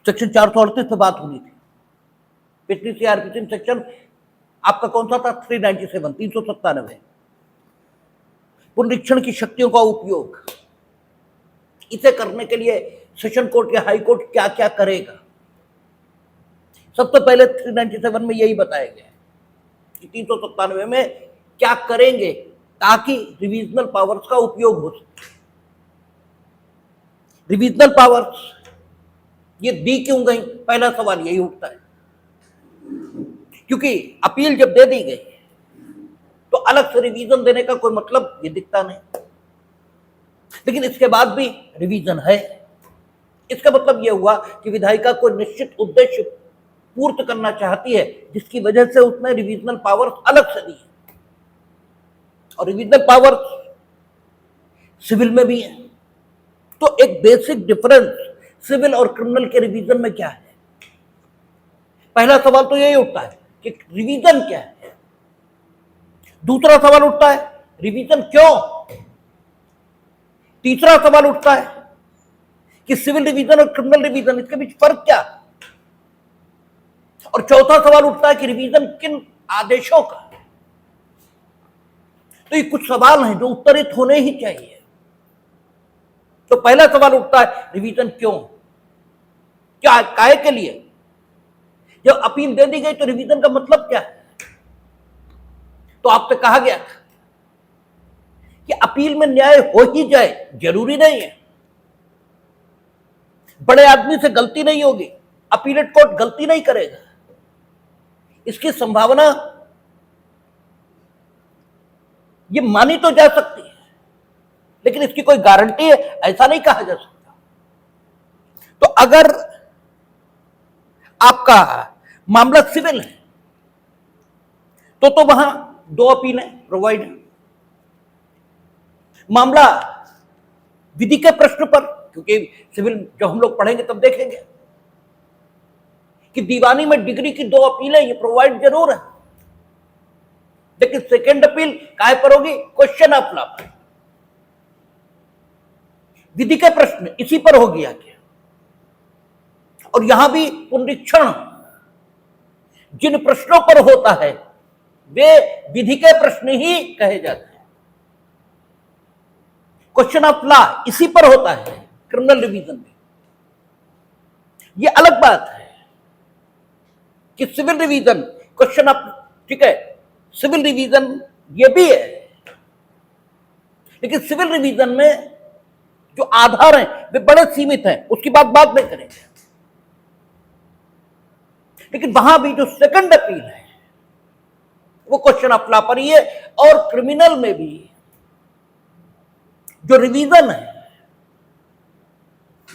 Section 438 पे बात होनी थी। पिछली सीआरपीसी में सेक्शन आपका कौन सा था? 397, 397। पुनरीक्षण की शक्तियों का उपयोग, इसे करने के लिए सेशन कोर्ट या हाई कोर्ट क्या क्या करेगा? सबसे पहले 397 में यही बताया गया है कि 397 में क्या करेंगे ताकि रिवीजनल पावर्स का उपयोग हो सके। रिवीजनल पावर्स ये दी क्यों गई? पहला सवाल यही उठता है, क्योंकि अपील जब दे दी गई तो अलग से रिवीजन देने का कोई मतलब ये दिखता नहीं, लेकिन इसके बाद भी रिवीजन है। इसका मतलब यह हुआ कि विधायिका कोई निश्चित उद्देश्य पूर्त करना चाहती है, जिसकी वजह से उसने रिवीजनल पावर्स अलग से दी है। और रिवीजनल पावर्स सिविल में भी है। तो एक बेसिक डिफरेंस सिविल और क्रिमिनल के रिवीजन में क्या है? पहला सवाल तो यही उठता है कि रिवीजन क्या है। दूसरा सवाल उठता है रिवीजन क्यों। तीसरा सवाल उठता है कि सिविल रिवीजन और क्रिमिनल रिवीजन, इसके बीच फर्क क्या। और चौथा सवाल उठता है कि रिवीजन किन आदेशों का। तो ये कुछ सवाल हैं जो उत्तरित होने ही चाहिए। तो पहला सवाल उठता है रिवीजन क्यों, क्या काय के लिए। जब अपील दे दी गई तो रिवीजन का मतलब क्या है? तो आपसे कहा गया था कि अपील में न्याय हो ही जाए, जरूरी नहीं है। बड़े आदमी से गलती नहीं होगी, अपीलेट कोर्ट गलती नहीं करेगा, इसकी संभावना ये मानी तो जा सकती है, लेकिन इसकी कोई गारंटी है ऐसा नहीं कहा जा सकता। तो अगर आपका मामला सिविल है तो वहां दो अपीलें प्रोवाइड है। मामला विधि के प्रश्न पर, क्योंकि सिविल जब हम लोग पढ़ेंगे तब देखेंगे कि दीवानी में डिग्री की दो अपीलें ये प्रोवाइड जरूर है, लेकिन सेकेंड अपील काहे पर होगी? क्वेश्चन ऑफ लॉ पर। विधि के प्रश्न इसी पर हो गया क्या। और यहां भी पुनरीक्षण जिन प्रश्नों पर होता है वे विधि के प्रश्न ही कहे जाते हैं। क्वेश्चन ऑफ लॉ इसी पर होता है क्रिमिनल रिवीजन में। यह अलग बात है कि सिविल रिवीजन क्वेश्चन ऑफ, ठीक है, सिविल रिवीजन ये भी है, लेकिन सिविल रिवीजन में जो आधार हैं वे बड़े सीमित हैं, उसकी बात बाद में करेंगे। लेकिन वहां भी जो सेकंड अपील है वो क्वेश्चन ऑफ लॉ पर ही है। और क्रिमिनल में भी जो रिवीजन है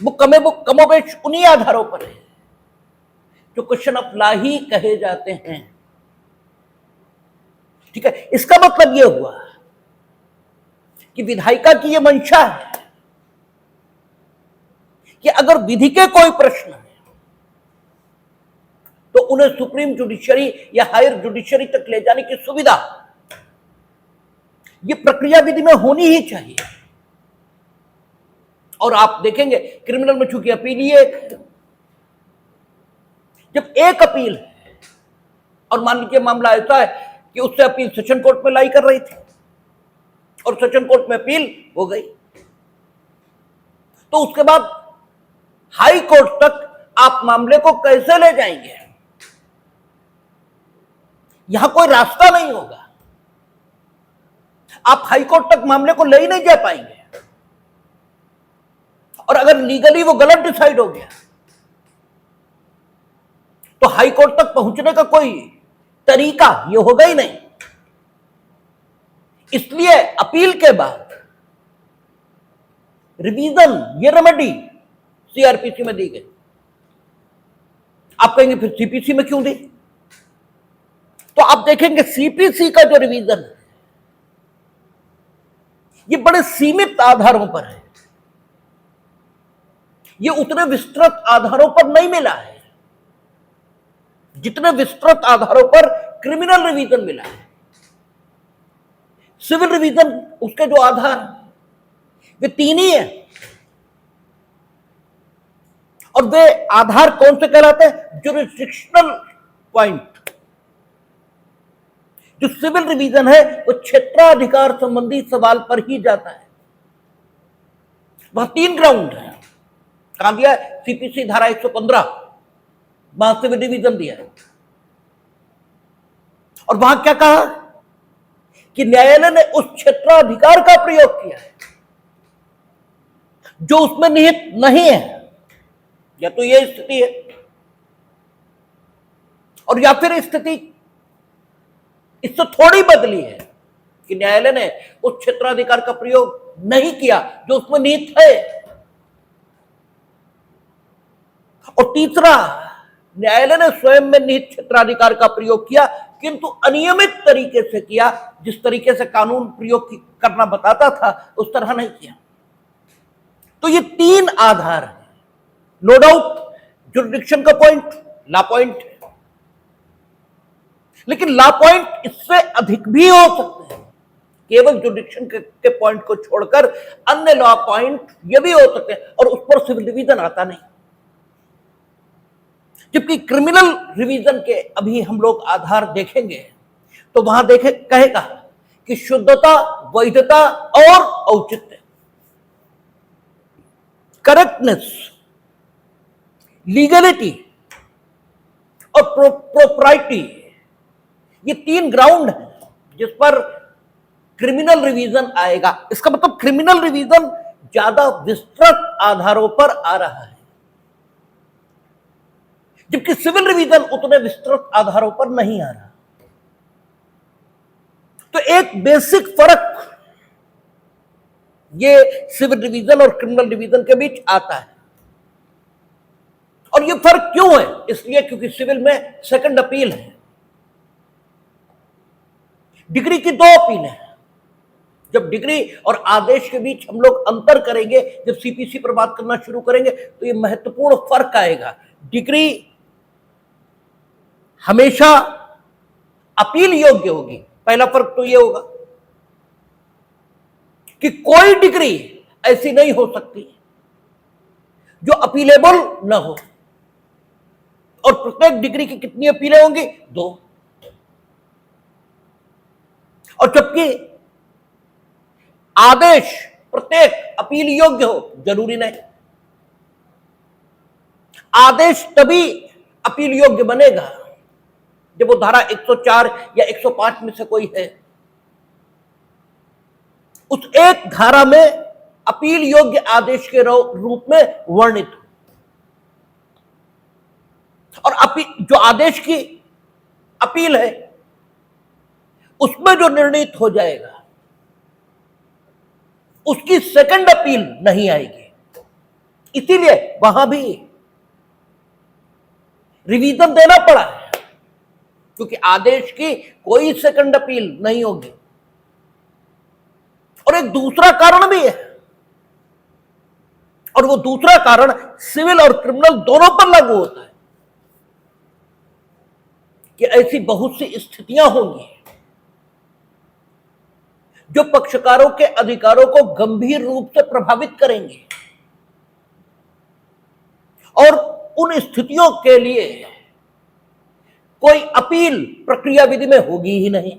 वो कमोबेश उन्हीं आधारों पर है जो क्वेश्चन ऑफ लॉ ही कहे जाते हैं। ठीक है, इसका मतलब यह हुआ कि विधायिका की यह मंशा है कि अगर विधि के कोई प्रश्न है तो उन्हें सुप्रीम जुडिशरी या हायर जुडिशरी तक ले जाने की सुविधा यह प्रक्रिया विधि में होनी ही चाहिए। और आप देखेंगे क्रिमिनल में चूंकि अपील ही एक, जब एक अपील है और मान लीजिए मामला ऐसा है कि उससे अपील सेशन कोर्ट में लाई कर रही थी और सेशन कोर्ट में अपील हो गई, तो उसके बाद हाई कोर्ट तक आप मामले को कैसे ले जाएंगे? यहां कोई रास्ता नहीं होगा, आप हाई कोर्ट तक मामले को ले ही नहीं जा पाएंगे। और अगर लीगली वो गलत डिसाइड हो गया तो हाई कोर्ट तक पहुंचने का कोई तरीका ये होगा ही नहीं। इसलिए अपील के बाद रिवीजन ये रेमेडी सीआरपीसी में दी गई। आप कहेंगे फिर सीपीसी में क्यों दी? तो आप देखेंगे सीपीसी का जो रिवीजन है ये बड़े सीमित आधारों पर है, ये उतने विस्तृत आधारों पर नहीं मिला है जितने विस्तृत आधारों पर क्रिमिनल रिवीजन मिला है। सिविल रिवीजन उसके जो आधार वे तीन ही है और वे आधार कौन से कहलाते हैं? Jurisdictional point. जो सिविल रिवीजन है वो क्षेत्राधिकार संबंधी सवाल पर ही जाता है। वहां 3 ग्राउंड है। कहां दिया है? सीपीसी धारा 115, वहां सिविल रिवीजन दिया है। और वहां क्या कहा कि न्यायालय ने उस क्षेत्राधिकार का प्रयोग किया है जो उसमें निहित नहीं है। या तो यह स्थिति है, और या फिर स्थिति इससे थोड़ी बदली है कि न्यायालय ने उस क्षेत्राधिकार का प्रयोग नहीं किया जो उसमें निहित है। और तीसरा, न्यायालय ने स्वयं में निहित क्षेत्राधिकार का प्रयोग किया, किंतु अनियमित तरीके से किया। जिस तरीके से कानून प्रयोग करना बताता था उस तरह नहीं किया। तो ये 3 आधार हैं। नो डाउट जुरिडिक्शन का पॉइंट लॉ पॉइंट है, लेकिन लॉ पॉइंट इससे अधिक भी हो सकते हैं। केवल जुरिडिक्शन के पॉइंट को छोड़कर अन्य लॉ पॉइंट ये भी हो सकते हैं, और उस पर सिविल रिवीजन आता नहीं। जबकि क्रिमिनल रिवीजन के अभी हम लोग आधार देखेंगे तो वहां कहेगा कि शुद्धता, वैधता और औचित्य, करेक्टनेस, लीगलिटी और प्रोप्राइटी, ये 3 ग्राउंड हैं जिस पर क्रिमिनल रिवीजन आएगा। इसका मतलब क्रिमिनल रिवीजन ज्यादा विस्तृत आधारों पर आ रहा है, जबकि सिविल रिवीजन उतने विस्तृत आधारों पर नहीं आ रहा। तो एक बेसिक फर्क ये सिविल रिवीजन और क्रिमिनल रिवीजन के बीच आता है। और ये फर्क क्यों है? इसलिए क्योंकि सिविल में सेकंड अपील है, डिग्री की 2 अपील है। जब डिग्री और आदेश के बीच हम लोग अंतर करेंगे, जब सीपीसी पर बात करना शुरू करेंगे, तो ये महत्वपूर्ण फर्क आएगा। डिग्री हमेशा अपील योग्य होगी। पहला फर्क तो ये होगा कि कोई डिग्री ऐसी नहीं हो सकती जो अपीलेबल ना हो। और प्रत्येक डिग्री की कितनी अपीलें होंगी? 2। और जबकि आदेश प्रत्येक अपील योग्य हो, जरूरी नहीं। आदेश तभी अपील योग्य बनेगा जब वो धारा 104 या 105 में से कोई है। उस एक धारा में अपील योग्य आदेश के रूप में वर्णित हो, और जो आदेश की अपील है उसमें जो निर्णित हो जाएगा उसकी सेकंड अपील नहीं आएगी। इसीलिए वहां भी रिवीजन देना पड़ा है, क्योंकि आदेश की कोई सेकंड अपील नहीं होगी। और एक दूसरा कारण भी है, और वो दूसरा कारण सिविल और क्रिमिनल दोनों पर लागू होता है कि ऐसी बहुत सी स्थितियां होंगी जो पक्षकारों के अधिकारों को गंभीर रूप से प्रभावित करेंगे, और उन स्थितियों के लिए कोई अपील प्रक्रिया विधि में होगी ही नहीं।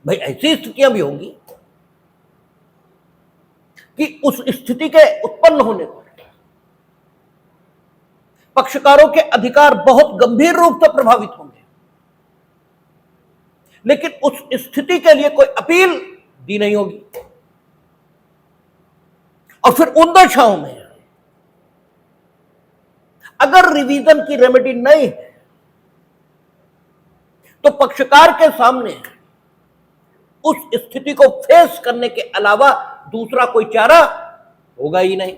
भाई ऐसी स्थितियां भी होंगी कि उस स्थिति के उत्पन्न होने पर पक्षकारों के अधिकार बहुत गंभीर रूप से प्रभावित होंगे, लेकिन उस स्थिति के लिए कोई अपील दी नहीं होगी। और फिर उन दशाओं में अगर रिवीजन की रेमेडी नहीं है तो पक्षकार के सामने उस स्थिति को फेस करने के अलावा दूसरा कोई चारा होगा ही नहीं।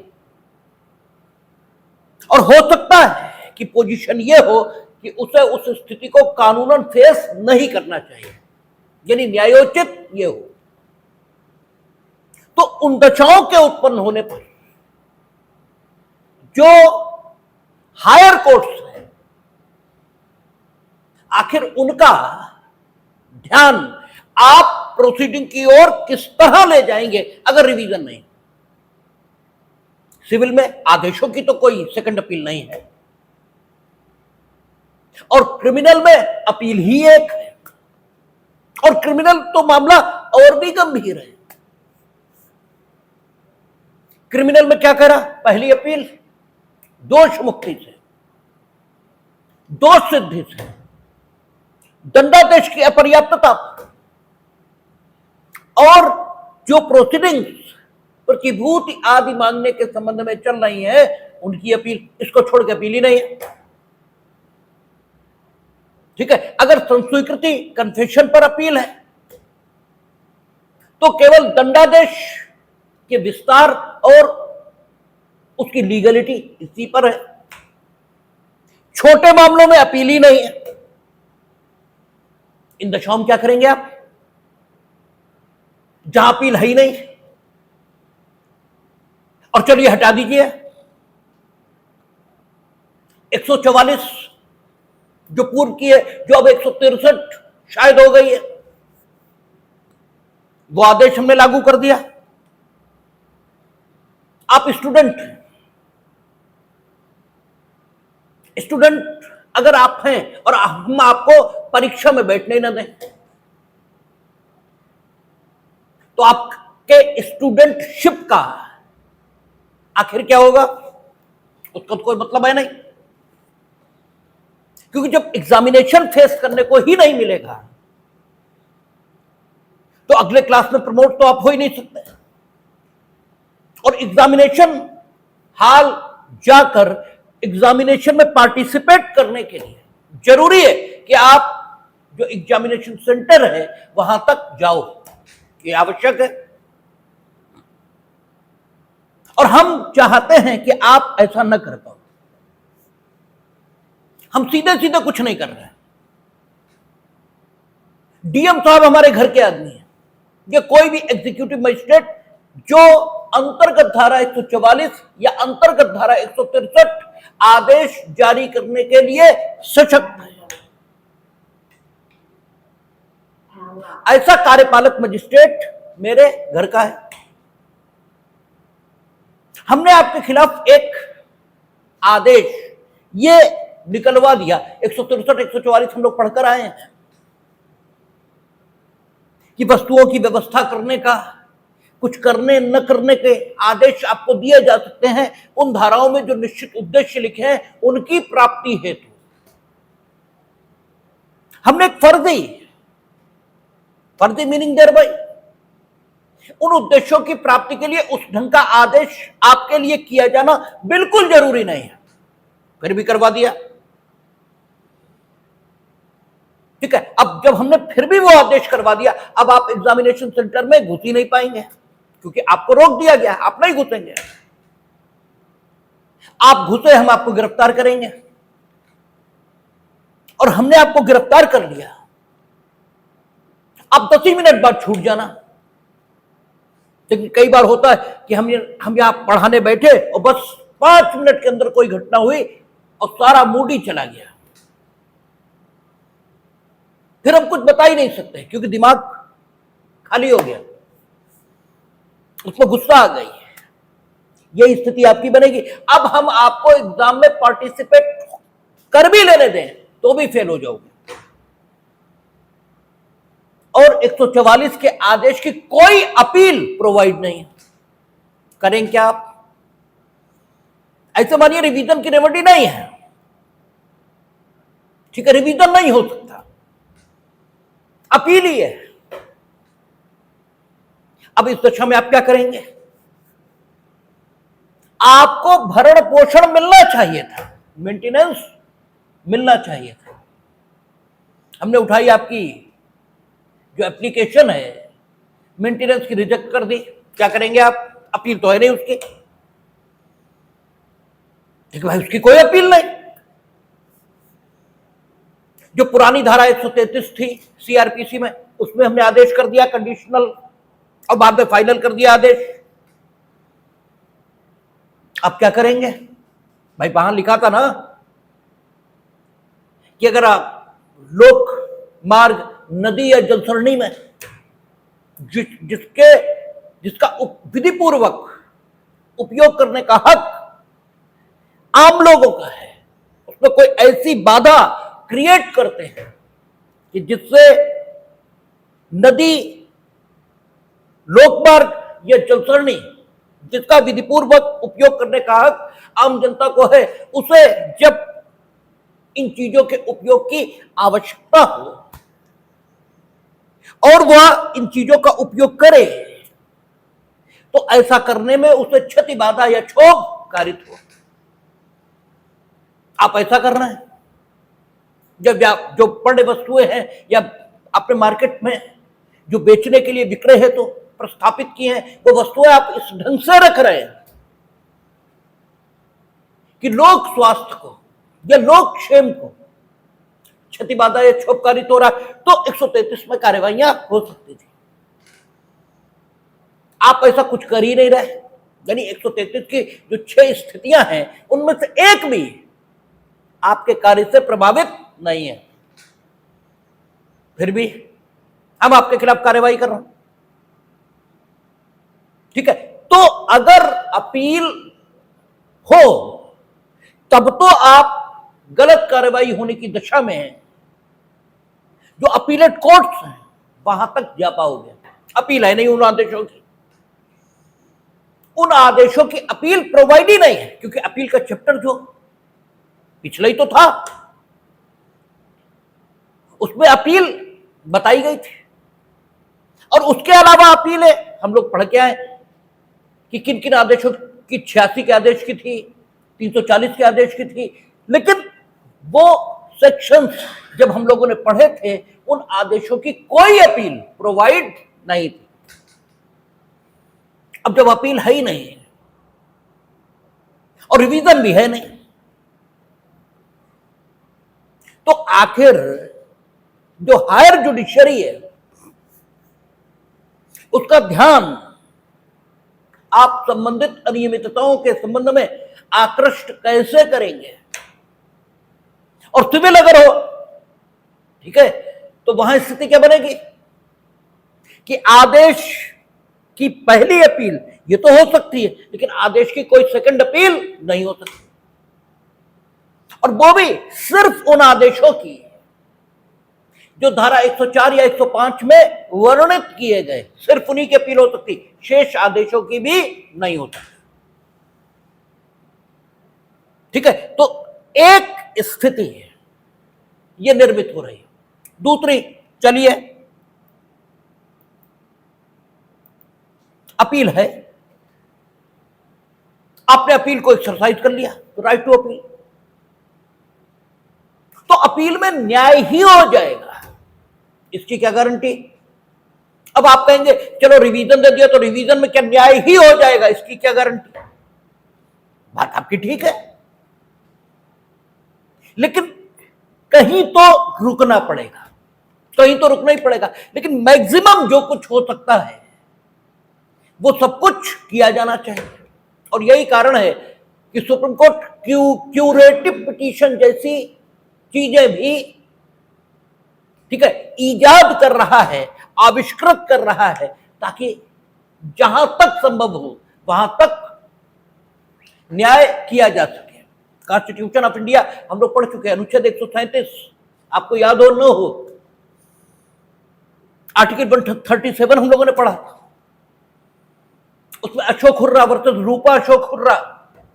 और हो सकता है कि पोजीशन यह हो कि उसे उस स्थिति को कानूनन फेस नहीं करना चाहिए, यानी न्यायोचित यह हो। तो उन दशाओं के उत्पन्न होने पर जो हायर कोर्ट्स हैं, आखिर उनका ध्यान आप प्रोसीडिंग की ओर किस तरह ले जाएंगे अगर रिवीजन नहीं। सिविल में आदेशों की तो कोई सेकंड अपील नहीं है, और क्रिमिनल में अपील ही एक है, और क्रिमिनल तो मामला और भी गंभीर है। क्रिमिनल में क्या करा? पहली अपील दोष मुक्ति से, दोष सिद्धि से, दंडादेश की अपर्याप्तता और जो प्रोसीडिंग्स प्रतिभूति आदि मांगने के संबंध में चल रही है उनकी अपील, इसको छोड़ के अपील ही नहीं है। ठीक है, अगर संस्वीकृति कन्फेशन पर अपील है तो केवल दंडादेश के विस्तार और उसकी लीगलिटी इसी पर है, छोटे मामलों में अपील ही नहीं है। इन दशाओं में क्या करेंगे आप, जहां अपील है ही नहीं? और चलिए हटा दीजिए 144 जो पूर्व की है, जो अब 163 शायद हो गई है, वो आदेश हमने लागू कर दिया। आप स्टूडेंट अगर आप हैं और हम आपको परीक्षा में बैठने न दें तो आपके स्टूडेंटशिप का आखिर क्या होगा? उसका तो कोई मतलब है नहीं, क्योंकि जब एग्जामिनेशन फेस करने को ही नहीं मिलेगा तो अगले क्लास में प्रमोट तो आप हो ही नहीं सकते। और एग्जामिनेशन हाल जाकर एग्जामिनेशन में पार्टिसिपेट करने के लिए जरूरी है कि आप जो एग्जामिनेशन सेंटर है वहां तक जाओ, ये आवश्यक है। और हम चाहते हैं कि आप ऐसा न कर पाओ। हम सीधे सीधे कुछ नहीं कर रहे हैं। डीएम साहब हमारे घर के आदमी हैं, या कोई भी एग्जीक्यूटिव मजिस्ट्रेट जो अंतर्गत धारा 144 या अंतर्गत धारा 163 आदेश जारी करने के लिए सशक्त है। ऐसा कार्यपालक मजिस्ट्रेट मेरे घर का है। हमने आपके खिलाफ एक आदेश ये निकलवा दिया, 163 144 हम लोग पढ़कर आए हैं कि वस्तुओं की व्यवस्था करने का, कुछ करने न करने के आदेश आपको दिए जा सकते हैं उन धाराओं में जो निश्चित उद्देश्य लिखे हैं उनकी प्राप्ति हेतु। हमने एक फर्जी मीनिंग देर भाई, उन उद्देश्यों की प्राप्ति के लिए उस ढंग का आदेश आपके लिए किया जाना बिल्कुल जरूरी नहीं है, फिर भी करवा दिया। ठीक है, अब जब हमने फिर भी वो आदेश करवा दिया, अब आप एग्जामिनेशन सेंटर में घुस ही नहीं पाएंगे, क्योंकि आपको रोक दिया गया, आप नहीं घुसेंगे। आप घुसे, हम आपको गिरफ्तार करेंगे, और हमने आपको गिरफ्तार कर लिया। अब 10 ही मिनट बाद छूट जाना। लेकिन कई बार होता है कि हम यहां पढ़ाने बैठे और बस 5 मिनट के अंदर कोई घटना हुई और सारा मूड ही चला गया, फिर हम कुछ बता ही नहीं सकते क्योंकि दिमाग खाली हो गया, उसमें गुस्सा आ गई। यही स्थिति आपकी बनेगी। अब हम आपको एग्जाम में पार्टिसिपेट कर भी लेने दें तो भी फेल हो जाओगे, और 144 के आदेश की कोई अपील प्रोवाइड नहीं है। करें क्या आप? ऐसे मानिए रिवीजन की रेमेडी नहीं है, ठीक है, रिवीजन नहीं हो सकता, अपील ही है। अब इस दशा में आप क्या करेंगे? आपको भरण पोषण मिलना चाहिए था, मेंटेनेंस मिलना चाहिए था। हमने उठाई आपकी जो एप्लीकेशन है मेंटेनेंस की, रिजेक्ट कर दी। क्या करेंगे आप? अपील तो है नहीं उसकी, ठीक भाई, उसकी कोई अपील नहीं। जो पुरानी धारा 133 थी सीआरपीसी में, उसमें हमने आदेश कर दिया कंडीशनल, और बाद में फाइनल कर दिया आदेश। आप क्या करेंगे भाई? वहां लिखा था ना कि अगर आप लोक मार्ग, नदी या जलसरणी में जिसका विधि पूर्वक उपयोग करने का हक आम लोगों का है, उसमें कोई ऐसी बाधा क्रिएट करते हैं कि जिससे नदी, लोकमार्ग या जलसरणी जिसका विधिपूर्वक उपयोग करने का हक आम जनता को है, उसे जब इन चीजों के उपयोग की आवश्यकता हो और वह इन चीजों का उपयोग करे, तो ऐसा करने में उसे क्षति, बाधा या क्षोभ कारित हो। आप ऐसा कर रहे हैं, जब जो पण्य वस्तुएं हैं या अपने मार्केट में जो बेचने के लिए विक्रय है तो प्रस्थापित किए हैं, वो वस्तुएं आप इस ढंग से रख रहे हैं कि लोक स्वास्थ्य को या लोक क्षेम को क्षति, बाधा या क्षोभ कारित हो रहा है, तो 133 में कार्यवाहियां हो सकती थी। आप ऐसा कुछ कर ही नहीं रहे, यानी 133 की जो 6 स्थितियां हैं उनमें से एक भी आपके कार्य से प्रभावित नहीं है, फिर भी हम आपके खिलाफ कार्यवाही कर रहे हैं। ठीक है, तो अगर अपील हो तब तो आप गलत कार्यवाही होने की दशा में हैं। जो अपीलेट कोर्ट्स हैं वहां तक जा पाओगे, अपील है नहीं उन आदेशों की, उन आदेशों की अपील प्रोवाइड ही नहीं है, क्योंकि अपील का चैप्टर जो पिछले ही तो था उसमें अपील बताई गई थी, और उसके अलावा अपील है हम लोग पढ़ के आए कि किन किन आदेशों की, 86 के आदेश की थी, 340 के आदेश की थी, लेकिन वो सेक्शंस जब हम लोगों ने पढ़े थे उन आदेशों की कोई अपील प्रोवाइड नहीं थी। अब जब अपील है ही नहीं और रिवीजन भी है नहीं, तो आखिर जो हायर जुडिशरी है उसका ध्यान आप संबंधित अनियमितताओं के संबंध में आकृष्ट कैसे करेंगे। और सिविल अगर हो, ठीक है, तो वहां स्थिति क्या बनेगी कि आदेश की पहली अपील ये तो हो सकती है, लेकिन आदेश की कोई सेकंड अपील नहीं हो सकती, और वो भी सिर्फ उन आदेशों की जो धारा 104 या 105 में वर्णित किए गए, सिर्फ उन्हीं की अपील हो सकती, शेष आदेशों की भी नहीं हो सकती। ठीक है, तो एक स्थिति है ये निर्मित हो रही है। दूसरी, चलिए अपील है, आपने अपील को एक्सरसाइज कर लिया, तो राइट टू अपील, तो अपील में न्याय ही हो जाएगा, इसकी क्या गारंटी। अब आप कहेंगे चलो रिवीजन दे दिया तो रिवीजन में क्या न्याय ही हो जाएगा, इसकी क्या गारंटी। बात आपकी ठीक है, लेकिन कहीं तो रुकना पड़ेगा, कहीं तो रुकना ही पड़ेगा, लेकिन मैक्सिमम जो कुछ हो सकता है वो सब कुछ किया जाना चाहिए। और यही कारण है कि सुप्रीम कोर्ट क्यूरेटिव पिटीशन जैसी चीजें भी, ठीक है, ईजाद कर रहा है, आविष्कृत कर रहा है, ताकि जहां तक संभव हो वहां तक न्याय किया जा सके। कॉन्स्टिट्यूशन ऑफ इंडिया हम लोग पढ़ चुके हैं, अनुच्छेद 137, आपको याद हो न हो, आर्टिकल 137 हम लोगों ने पढ़ा, उसमें अशोक हुर्रा वर्सेस रूपा अशोक हुर्रा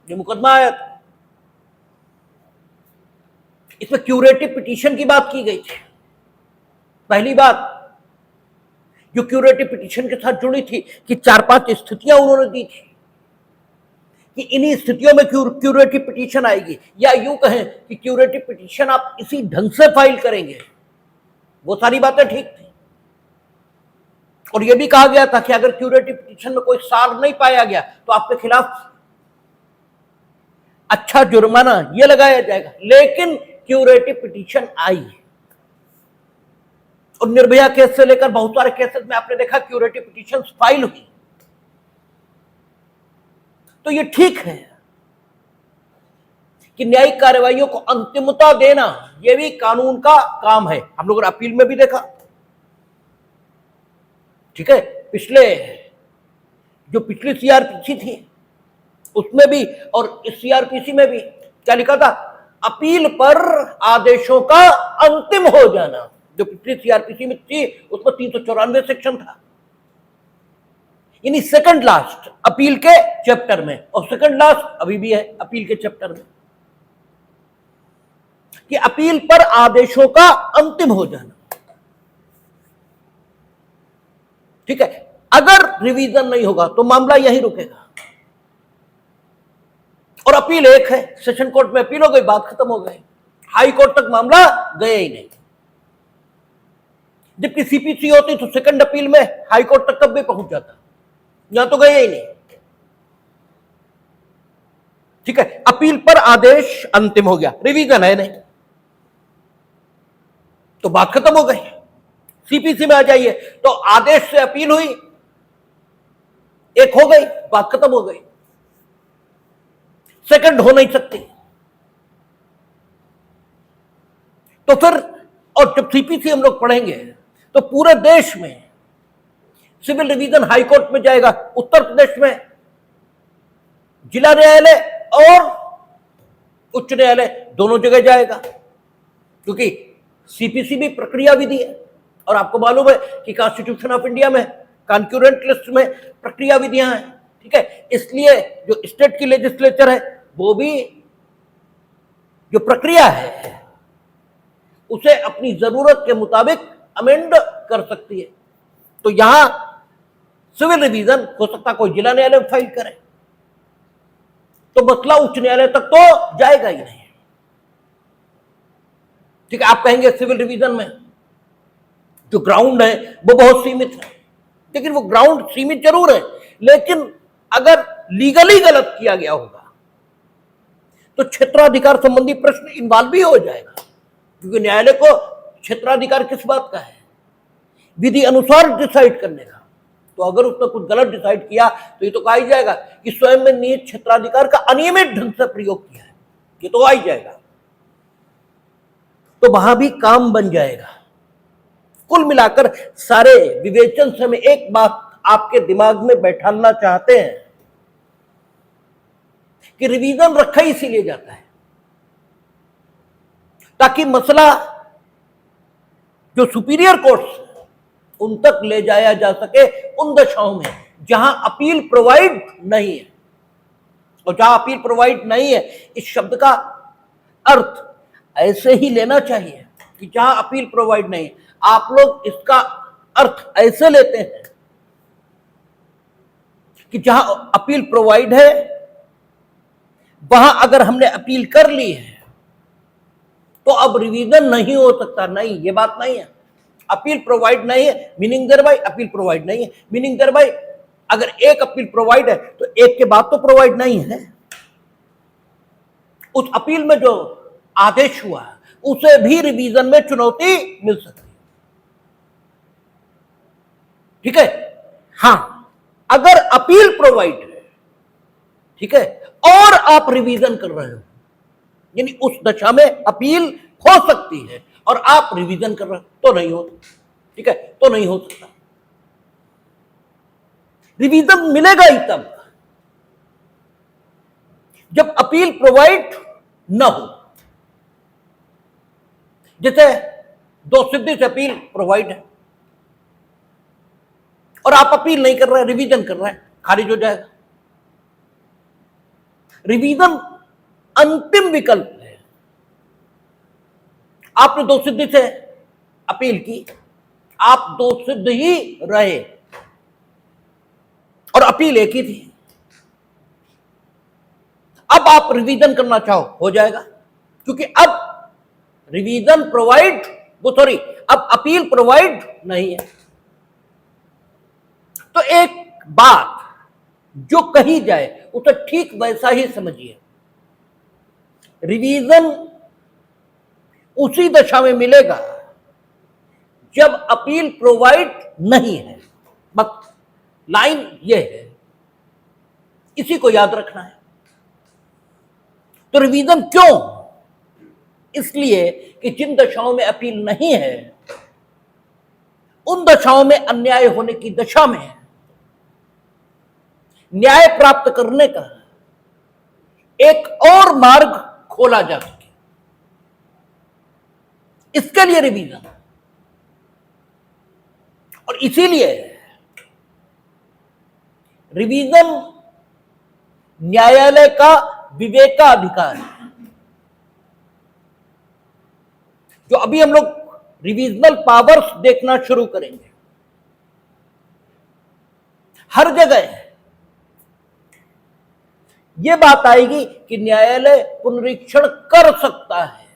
जो मुकदमा आया था, इसमें क्यूरेटिव पिटीशन की बात की गई थी। पहली बात जो क्यूरेटिव पिटीशन के साथ जुड़ी थी कि 4-5 स्थितियां उन्होंने दी थी कि इन्हीं स्थितियों में क्यूरेटिव पिटीशन आएगी, या यूं कहें कि क्यूरेटिव पिटीशन आप इसी ढंग से फाइल करेंगे, वो सारी बातें ठीक थी। और यह भी कहा गया था कि अगर क्यूरेटिव पिटीशन में कोई सार नहीं पाया गया तो आपके खिलाफ अच्छा जुर्माना यह लगाया जाएगा। लेकिन क्यूरेटिव पिटीशन आई, और निर्भया केस से लेकर बहुत सारे केसेस में आपने देखा क्यूरेटिव पिटीशन फाइल हुई, तो ये ठीक है कि न्यायिक कार्रवाइयों को अंतिमता देना यह भी कानून का काम है। हम लोगों ने अपील में भी देखा, ठीक है, पिछली सीआरपीसी थी उसमें भी और इस सीआरपीसी में भी क्या लिखा था, अपील पर आदेशों का अंतिम हो जाना। जो पिछली सीआरपीसी में थी उसमें 394 सेक्शन था, यानी सेकंड लास्ट अपील के चैप्टर में, और सेकंड लास्ट अभी भी है अपील के चैप्टर में, कि अपील पर आदेशों का अंतिम हो जाना। ठीक है, अगर रिवीजन नहीं होगा तो मामला यहीं रुकेगा, और अपील एक है, सेशन कोर्ट में अपील हो गई, बात खत्म हो गई, हाई कोर्ट तक मामला गया ही नहीं। जबकि सीपीसी होती तो सेकंड अपील में हाई कोर्ट तक कब भी पहुंच जाता, यहां तो गया ही नहीं। ठीक है, अपील पर आदेश अंतिम हो गया, रिवीजन है नहीं, तो बात खत्म हो गई। सीपीसी में आ जाइए तो आदेश से अपील हुई, एक हो गई, बात खत्म हो गई, सेकंड हो नहीं सकती। तो फिर, और जब सीपीसी हम लोग पढ़ेंगे तो पूरे देश में सिविल रिवीजन हाई कोर्ट में जाएगा, उत्तर प्रदेश में जिला न्यायालय और उच्च न्यायालय दोनों जगह जाएगा, क्योंकि सीपीसी भी प्रक्रिया विधि है, और आपको मालूम है कि कॉन्स्टिट्यूशन ऑफ इंडिया में कॉन्करेंट लिस्ट में प्रक्रिया विधियां हैं। ठीक है, इसलिए जो स्टेट की लेजिस्लेचर है वो भी जो प्रक्रिया है उसे अपनी जरूरत के मुताबिक अमेंड कर सकती है। तो यहां सिविल रिवीजन हो सकता कोई जिला न्यायालय में फाइल करे, तो मसला उच्च न्यायालय तक तो जाएगा ही नहीं। ठीक है, आप कहेंगे सिविल रिवीजन में जो ग्राउंड है वो बहुत सीमित है, लेकिन वो ग्राउंड सीमित जरूर है, लेकिन अगर लीगली गलत किया गया होगा तो क्षेत्राधिकार संबंधी प्रश्न इन्वॉल्व भी हो जाएगा, क्योंकि न्यायालय को क्षेत्राधिकार किस बात का है, विधि अनुसार डिसाइड करने का। तो अगर उसने कुछ गलत डिसाइड किया तो ये तो कहा ही जाएगा कि स्वयं में निहित क्षेत्राधिकार का अनियमित ढंग से प्रयोग किया है, ये तो आ ही जाएगा, तो वहां भी काम बन जाएगा। कुल मिलाकर सारे विवेचन से हम एक बात आपके दिमाग में बैठाना चाहते हैं कि रिवीजन रखा ही इसीलिए जाता है ताकि मसला जो सुपीरियर कोर्ट्स उन तक ले जाया जा सके उन दशाओं में जहां अपील प्रोवाइड नहीं है। और जहां अपील प्रोवाइड नहीं है, इस शब्द का अर्थ ऐसे ही लेना चाहिए कि जहां अपील प्रोवाइड नहीं है, आप लोग इसका अर्थ ऐसे लेते हैं कि जहां अपील प्रोवाइड है वहां अगर हमने अपील कर ली है तो अब रिवीजन नहीं हो सकता। नहीं, ये बात नहीं है। अपील प्रोवाइड नहीं है meaning thereby appeal provide नहीं है, मीनिंग देयर बाय अगर एक अपील प्रोवाइड है तो एक के बाद तो प्रोवाइड नहीं है। उस अपील में जो आदेश हुआ उसे भी रिवीजन में चुनौती मिल सकती है। ठीक है, हां, अगर अपील प्रोवाइड है, ठीक है, और आप रिवीजन कर रहे हो, यानी उस दशा में अपील हो सकती है और आप रिवीजन कर रहे हो तो नहीं हो, ठीक है, तो नहीं हो सकता। रिवीजन मिलेगा ही तब जब अपील प्रोवाइड ना हो। जैसे दो सिद्धि से अपील प्रोवाइड है और आप अपील नहीं कर रहे हैं, रिवीजन कर रहे हैं, खारिज हो जाएगा। रिवीजन अंतिम विकल्प है। आपने दो सिद्धि से अपील की, आप दो सिद्ध ही रहे और अपील एक ही थी। अब आप रिवीजन करना चाहो हो जाएगा, क्योंकि अब रिवीजन प्रोवाइड अब अपील प्रोवाइड नहीं है। तो एक बात जो कही जाए उसे ठीक वैसा ही समझिए। रिवीजन उसी दशा में मिलेगा जब अपील प्रोवाइड नहीं है। बस लाइन यह है, इसी को याद रखना है। तो रिवीजन क्यों? इसलिए कि जिन दशाओं में अपील नहीं है उन दशाओं में अन्याय होने की दशा में न्याय प्राप्त करने का एक और मार्ग खोला जा सके, इसके लिए रिवीजन। और इसीलिए रिवीजन न्यायालय का विवेकाधिकार है। जो अभी हम लोग रिवीजनल पावर्स देखना शुरू करेंगे, हर जगह यह बात आएगी कि न्यायालय पुनरीक्षण कर सकता है,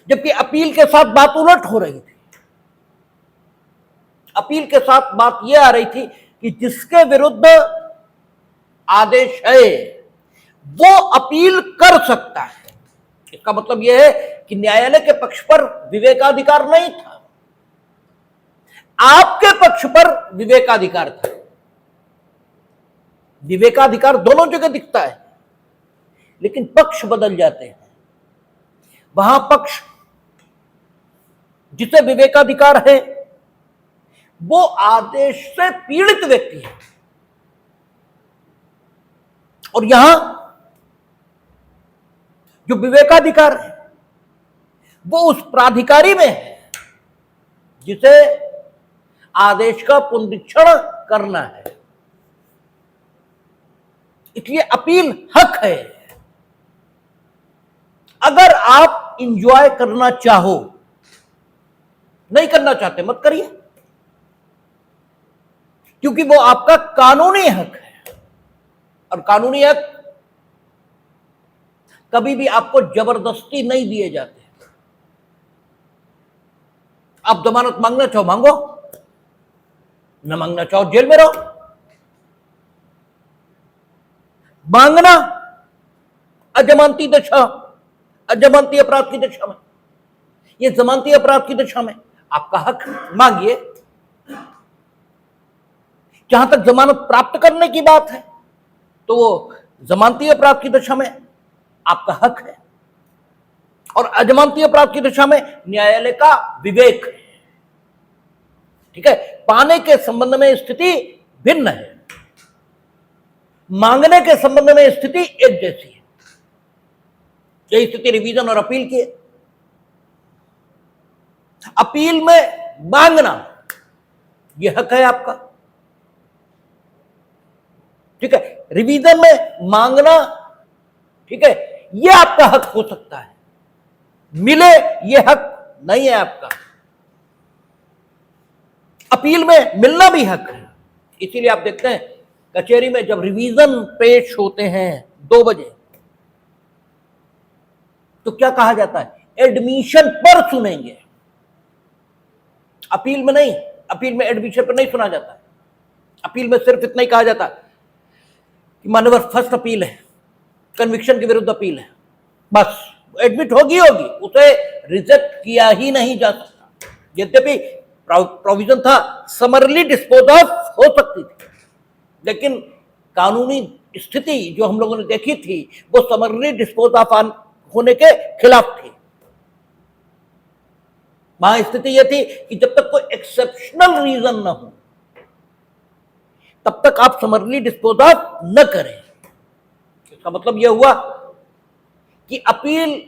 जबकि अपील के साथ बात उलट हो रही थी। अपील के साथ बात यह आ रही थी कि जिसके विरुद्ध आदेश है वो अपील कर सकता है। इसका मतलब यह है कि न्यायालय के पक्ष पर विवेकाधिकार नहीं था, आपके पक्ष पर विवेकाधिकार था। विवेकाधिकार दोनों जगह दिखता है, लेकिन पक्ष बदल जाते हैं। वहां पक्ष जिसे विवेकाधिकार है वो आदेश से पीड़ित व्यक्ति है, और यहां जो विवेकाधिकार है वो उस प्राधिकारी में है जिसे आदेश का पुनरीक्षण करना है। इसलिए अपील हक है। अगर आप इंजॉय करना चाहो, नहीं करना चाहते मत करिए, क्योंकि वो आपका कानूनी हक है। और कानूनी हक कभी भी आपको जबरदस्ती नहीं दिए जाते। आप जमानत मांगना चाहो मांगो, न मांगना चाहो जेल में रहो। मांगना अजमानती दशा, अजमानती अपराध की दशा में, ये जमानती अपराध की दशा में आपका हक, मांगिए। जहां तक जमानत प्राप्त करने की बात है तो वो जमानती अपराध की दशा में आपका हक है, और अजमानती अपराध की दशा में न्यायालय का विवेक है। ठीक है, पाने के संबंध में स्थिति भिन्न है, मांगने के संबंध में स्थिति एक जैसी है। यही स्थिति रिवीजन और अपील की है। अपील में मांगना यह हक है आपका, ठीक है। रिवीजन में मांगना, ठीक है, यह आपका हक हो सकता है, मिले यह हक नहीं है आपका। अपील में मिलना भी हक है। इसीलिए आप देखते हैं कचहरी में जब रिवीजन पेश होते हैं 2 बजे, तो क्या कहा जाता है, एडमिशन पर सुनेंगे। अपील में नहीं, अपील में एडमिशन पर नहीं सुना जाता। अपील में सिर्फ इतना ही कहा जाता कि मानवर फर्स्ट अपील है, कन्विक्शन के विरुद्ध अपील है, बस एडमिट होगी, उसे रिजेक्ट किया ही नहीं जा सकता। यद्यपि प्रोविजन था समरली डिस्पोज ऑफ हो सकती थी, लेकिन कानूनी स्थिति जो हम लोगों ने देखी थी वो समरली डिस्पोज ऑफ होने के खिलाफ थी। वहां स्थिति यह थी कि जब तक कोई एक्सेप्शनल रीजन ना हो तब तक आप समरली डिस्पोज ऑफ न करें। इसका मतलब यह हुआ कि अपील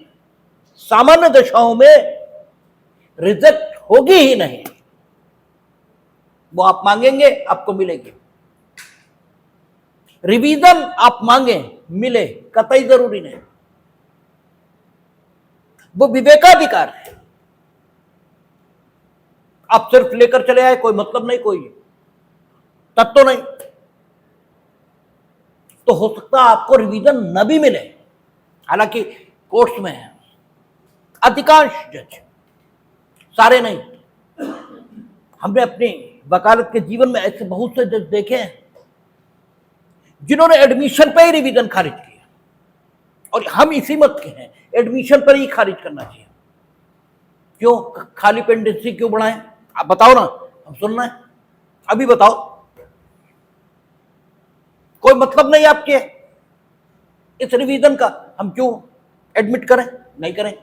सामान्य दशाओं में रिजेक्ट होगी ही नहीं, वो आप मांगेंगे आपको मिलेगी। रिवीजन आप मांगे मिले कतई जरूरी नहीं, वो विवेकाधिकार है। आप सिर्फ लेकर चले आए, कोई मतलब नहीं, कोई तब तो नहीं, तो हो सकता है आपको रिवीजन न भी मिले। हालांकि कोर्ट्स में है अधिकांश जज, सारे नहीं। हमने अपनी वकालत के जीवन में ऐसे बहुत से जज देखे हैं जिन्होंने एडमिशन पर ही रिवीजन खारिज किया, और हम इसी मत के हैं, एडमिशन पर ही खारिज करना चाहिए। क्यों खाली पेंडेंसी क्यों बढ़ाएं? आप बताओ ना, हम सुनना है, अभी बताओ। कोई मतलब नहीं आपके इस रिवीजन का, हम क्यों एडमिट करें? नहीं करें।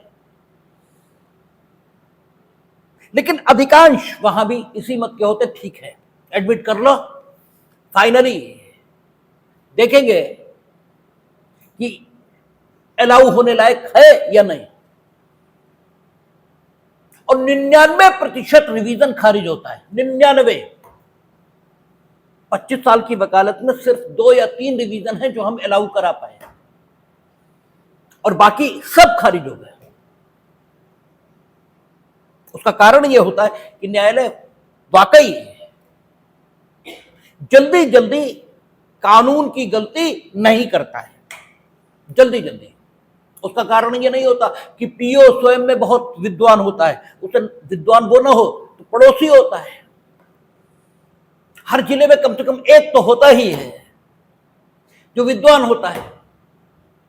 लेकिन अधिकांश वहां भी इसी मत के होते, ठीक है एडमिट कर लो, फाइनली देखेंगे कि अलाउ होने लायक है या नहीं, और 99% रिवीजन खारिज होता है। 99। 25 साल की वकालत में सिर्फ 2 या 3 रिवीजन है जो हम अलाउ करा पाए, और बाकी सब खारिज हो गए। उसका कारण यह होता है कि न्यायालय वाकई जल्दी जल्दी कानून की गलती नहीं करता है, जल्दी जल्दी। उसका कारण यह नहीं होता कि पीओ स्वयं में बहुत विद्वान होता है, उसे विद्वान वो ना हो तो पड़ोसी होता है। हर जिले में कम से कम एक तो होता ही है जो विद्वान होता है।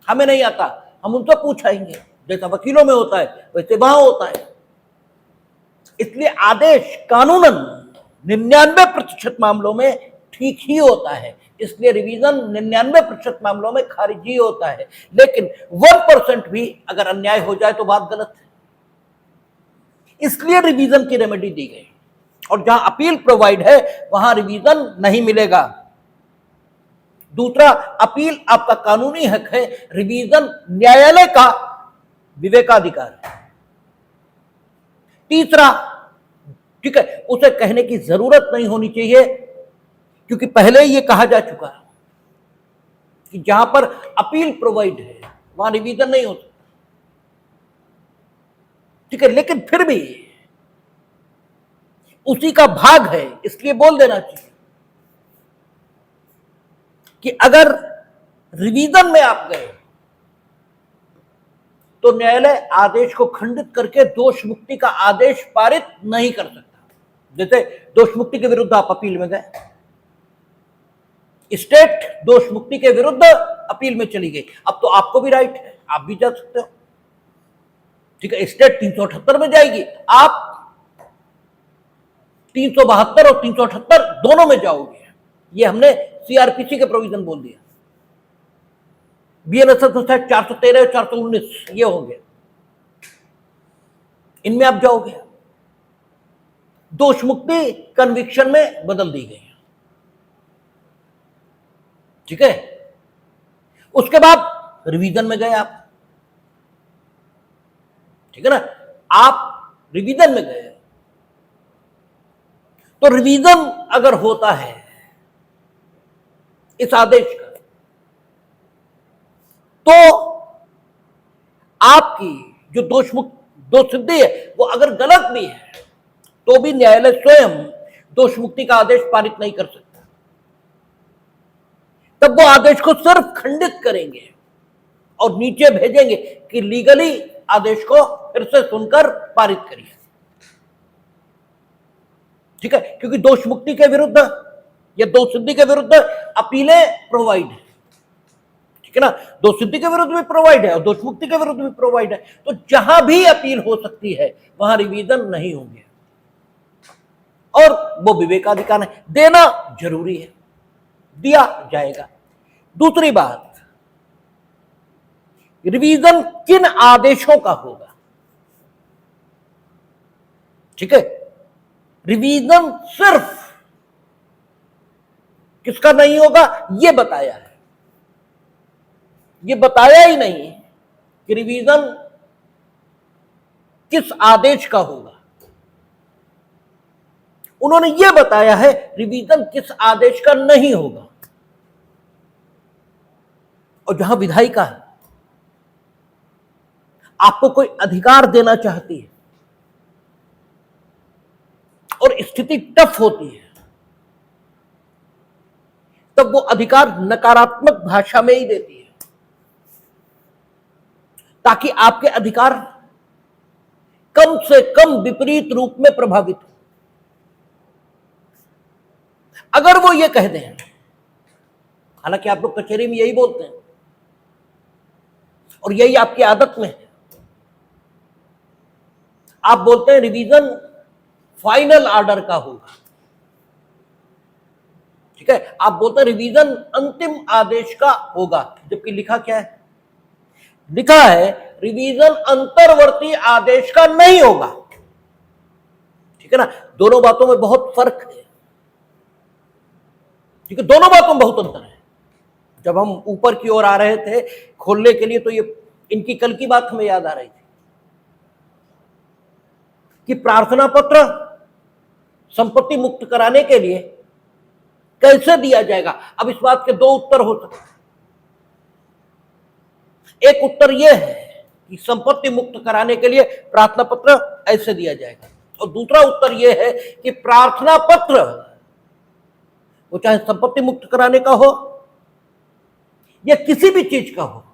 हमें नहीं आता, हम उनसे पूछाएंगे, जैसा वकीलों में होता है वैसे वहां होता है। इसलिए आदेश कानूनन 99% मामलों में ठीक ही होता है, इसलिए रिवीजन 99% मामलों में खारिजी होता है। लेकिन 1% भी अगर अन्याय हो जाए तो बात गलत है, इसलिए रिवीजन की रेमेडी दी गई। और जहां अपील प्रोवाइड है वहां रिवीजन नहीं मिलेगा। दूसरा, अपील आपका कानूनी हक है, रिवीजन न्यायालय का विवेकाधिकार है। तीसरा, ठीक है, उसे कहने की जरूरत नहीं होनी चाहिए, क्योंकि पहले यह कहा जा चुका है कि जहां पर अपील प्रोवाइड है वहां रिवीजन नहीं होता। ठीक है, लेकिन फिर भी उसी का भाग है, इसलिए बोल देना चाहिए कि अगर रिवीजन में आप गए तो न्यायालय आदेश को खंडित करके दोष मुक्ति का आदेश पारित नहीं कर सकता। जैसे दोष मुक्ति के विरुद्ध आप अपील में गए, स्टेट दोष मुक्ति के विरुद्ध अपील में चली गई, अब तो आपको भी राइट है, आप भी जा सकते हो। ठीक है, स्टेट 378 में जाएगी, आप 372 और 378 दोनों में जाओगे। ये हमने सीआरपीसी के प्रोविजन बोल दिया। बीएनएस 413 और 419 ये होंगे, इनमें आप जाओगे। दोष मुक्ति कन्विक्शन में बदल दी गई। ठीक है, उसके बाद रिवीजन में गए आप। ठीक है ना, आप रिवीजन में गए तो रिवीजन अगर होता है इस आदेश का तो आपकी जो दोष सिद्धि है वो अगर गलत भी है तो भी न्यायालय स्वयं दोष मुक्ति का आदेश पारित नहीं कर सकता। तब वो आदेश को सिर्फ खंडित करेंगे और नीचे भेजेंगे कि लीगली आदेश को फिर से सुनकर पारित करिए। ठीक है, क्योंकि दोष मुक्ति के विरुद्ध या दोष सिद्धि के विरुद्ध अपीलें प्रोवाइड है। ठीक है ना, दोष सिद्धि के विरुद्ध भी प्रोवाइड है और दोष मुक्ति के विरुद्ध भी प्रोवाइड है, तो जहां भी अपील हो सकती है वहां रिवीजन नहीं होंगे, और वो विवेकाधिकार है, देना जरूरी है, दिया जाएगा। दूसरी बात, रिवीजन किन आदेशों का होगा? ठीक है, रिवीजन सिर्फ किसका नहीं होगा यह बताया है, यह बताया ही नहीं कि रिवीजन किस आदेश का होगा। उन्होंने यह बताया है रिवीजन किस आदेश का नहीं होगा। और जहां विधायिका आपको कोई अधिकार देना चाहती है और स्थिति टफ होती है, तब वो अधिकार नकारात्मक भाषा में ही देती है ताकि आपके अधिकार कम से कम विपरीत रूप में प्रभावित हो। अगर वो ये कह दें, हालांकि आप लोग कचहरी में यही बोलते हैं और यही आपकी आदत में है, आप बोलते हैं रिवीजन फाइनल ऑर्डर का होगा। ठीक है, आप बोलते हैं रिवीजन अंतिम आदेश का होगा, जबकि लिखा क्या है? लिखा है रिवीजन अंतर्वर्ती आदेश का नहीं होगा। ठीक है ना, दोनों बातों में बहुत फर्क है। ठीक है, दोनों बातों में बहुत अंतर है। जब हम ऊपर की ओर आ रहे थे खोलने के लिए, तो ये इनकी कल की बात हमें याद आ रही थी कि प्रार्थना पत्र संपत्ति मुक्त कराने के लिए कैसे दिया जाएगा। अब इस बात के दो उत्तर हो सकते हैं। एक उत्तर यह है कि संपत्ति मुक्त कराने के लिए प्रार्थना पत्र ऐसे दिया जाएगा, और दूसरा उत्तर यह है कि प्रार्थना पत्र वो चाहे संपत्ति मुक्त कराने का हो या किसी भी चीज का हो,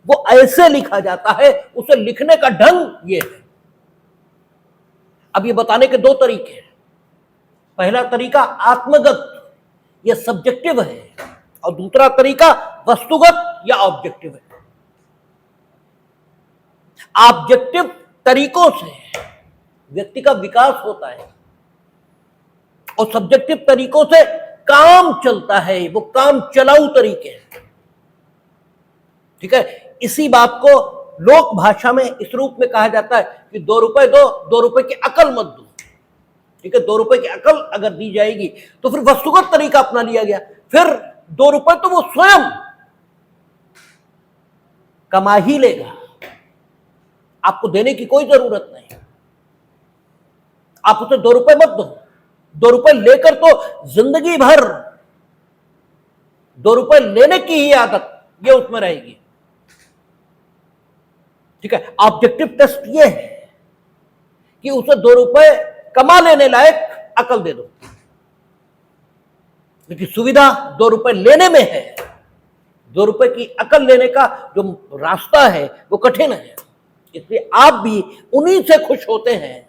वो ऐसे लिखा जाता है, उसे लिखने का ढंग ये है। अब ये बताने के दो तरीके हैं। पहला तरीका आत्मगत या सब्जेक्टिव है, और दूसरा तरीका वस्तुगत या ऑब्जेक्टिव है। ऑब्जेक्टिव तरीकों से व्यक्ति का विकास होता है, और सब्जेक्टिव तरीकों से काम चलता है, वो काम चलाऊ तरीके हैं। ठीक है, इसी बात को लोक भाषा में इस रूप में कहा जाता है कि 2 रुपए दो, 2 रुपए की अकल मत दो। ठीक है, 2 रुपए की अकल अगर दी जाएगी तो फिर वस्तुगत तरीका अपना लिया गया, फिर 2 रुपए तो वो स्वयं कमा ही लेगा, आपको देने की कोई जरूरत नहीं। आप उसे 2 रुपए मत दो, 2 रुपए लेकर तो जिंदगी भर 2 रुपए लेने की ही आदत ये उसमें रहेगी। ठीक है, ऑब्जेक्टिव टेस्ट ये है कि उसे 2 रुपए कमा लेने लायक अकल दे दो, क्योंकि सुविधा 2 रुपए लेने में है, 2 रुपए की अकल लेने का जो रास्ता है वो कठिन है। इसलिए आप भी उन्हीं से खुश होते हैं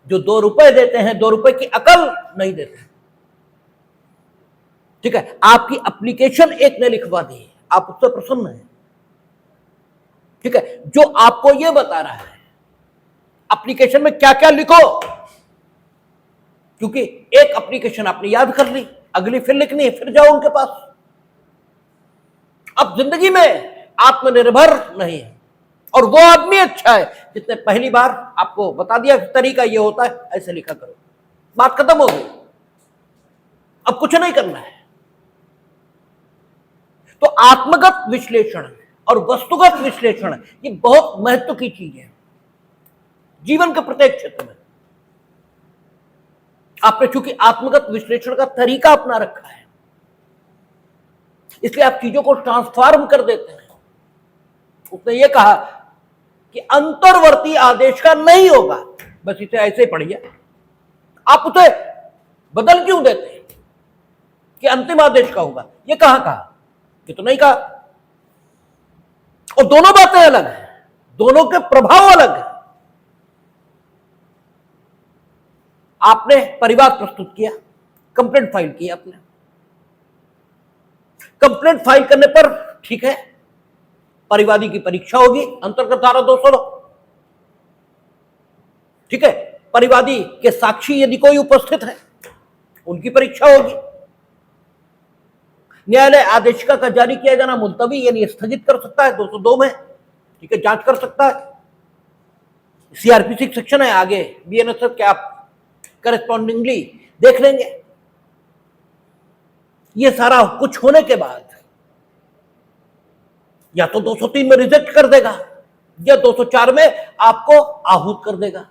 जो 2 रुपए देते हैं, 2 रुपए की अकल नहीं देते। ठीक है, आपकी एप्लीकेशन एक ने लिखवा दी, आप उससे प्रसन्न हैं। ठीक है, जो आपको यह बता रहा है एप्लीकेशन में क्या क्या लिखो, क्योंकि एक एप्लीकेशन आपने याद कर ली, अगली फिर लिखनी है, फिर जाओ उनके पास। अब जिंदगी में आत्मनिर्भर नहीं है, और वो आदमी अच्छा है जिसने पहली बार आपको बता दिया कि तरीका ये होता है, ऐसे लिखा करो, बात खत्म हो गई, अब कुछ नहीं करना है। तो आत्मगत विश्लेषण और वस्तुगत विश्लेषण ये बहुत महत्व की चीज है जीवन के प्रत्येक क्षेत्र में। आपने चूंकि आत्मगत विश्लेषण का तरीका अपना रखा है, इसलिए आप चीजों को ट्रांसफॉर्म कर देते हैं। उसने ये कहा कि अंतर्वर्ती आदेश का नहीं होगा, बस इसे ऐसे ही पढ़िए। आप उसे बदल क्यों देते हैं कि अंतिम आदेश का होगा? ये कहा, ये तो नहीं कहा। और दोनों बातें अलग हैं, दोनों के प्रभाव अलग हैं। आपने परिवाद प्रस्तुत किया, कंप्लेंट फाइल की आपने, कंप्लेंट फाइल करने पर ठीक है परिवादी की परीक्षा होगी, अंतर्गत धारा 209। ठीक है, परिवादी के साक्षी यदि कोई उपस्थित है उनकी परीक्षा होगी। न्यायालय आदेशिका का जारी किया जाना मुलतवी यानी स्थगित कर सकता है 202 में। ठीक है, जांच कर सकता है। सीआरपीसी सेक्शन है आगे, बीएनएसएफ के आप करस्पॉन्डिंगली देख लेंगे। ये सारा कुछ होने के बाद या तो 203 में रिजेक्ट कर देगा या 204 में आपको आहूत कर देगा।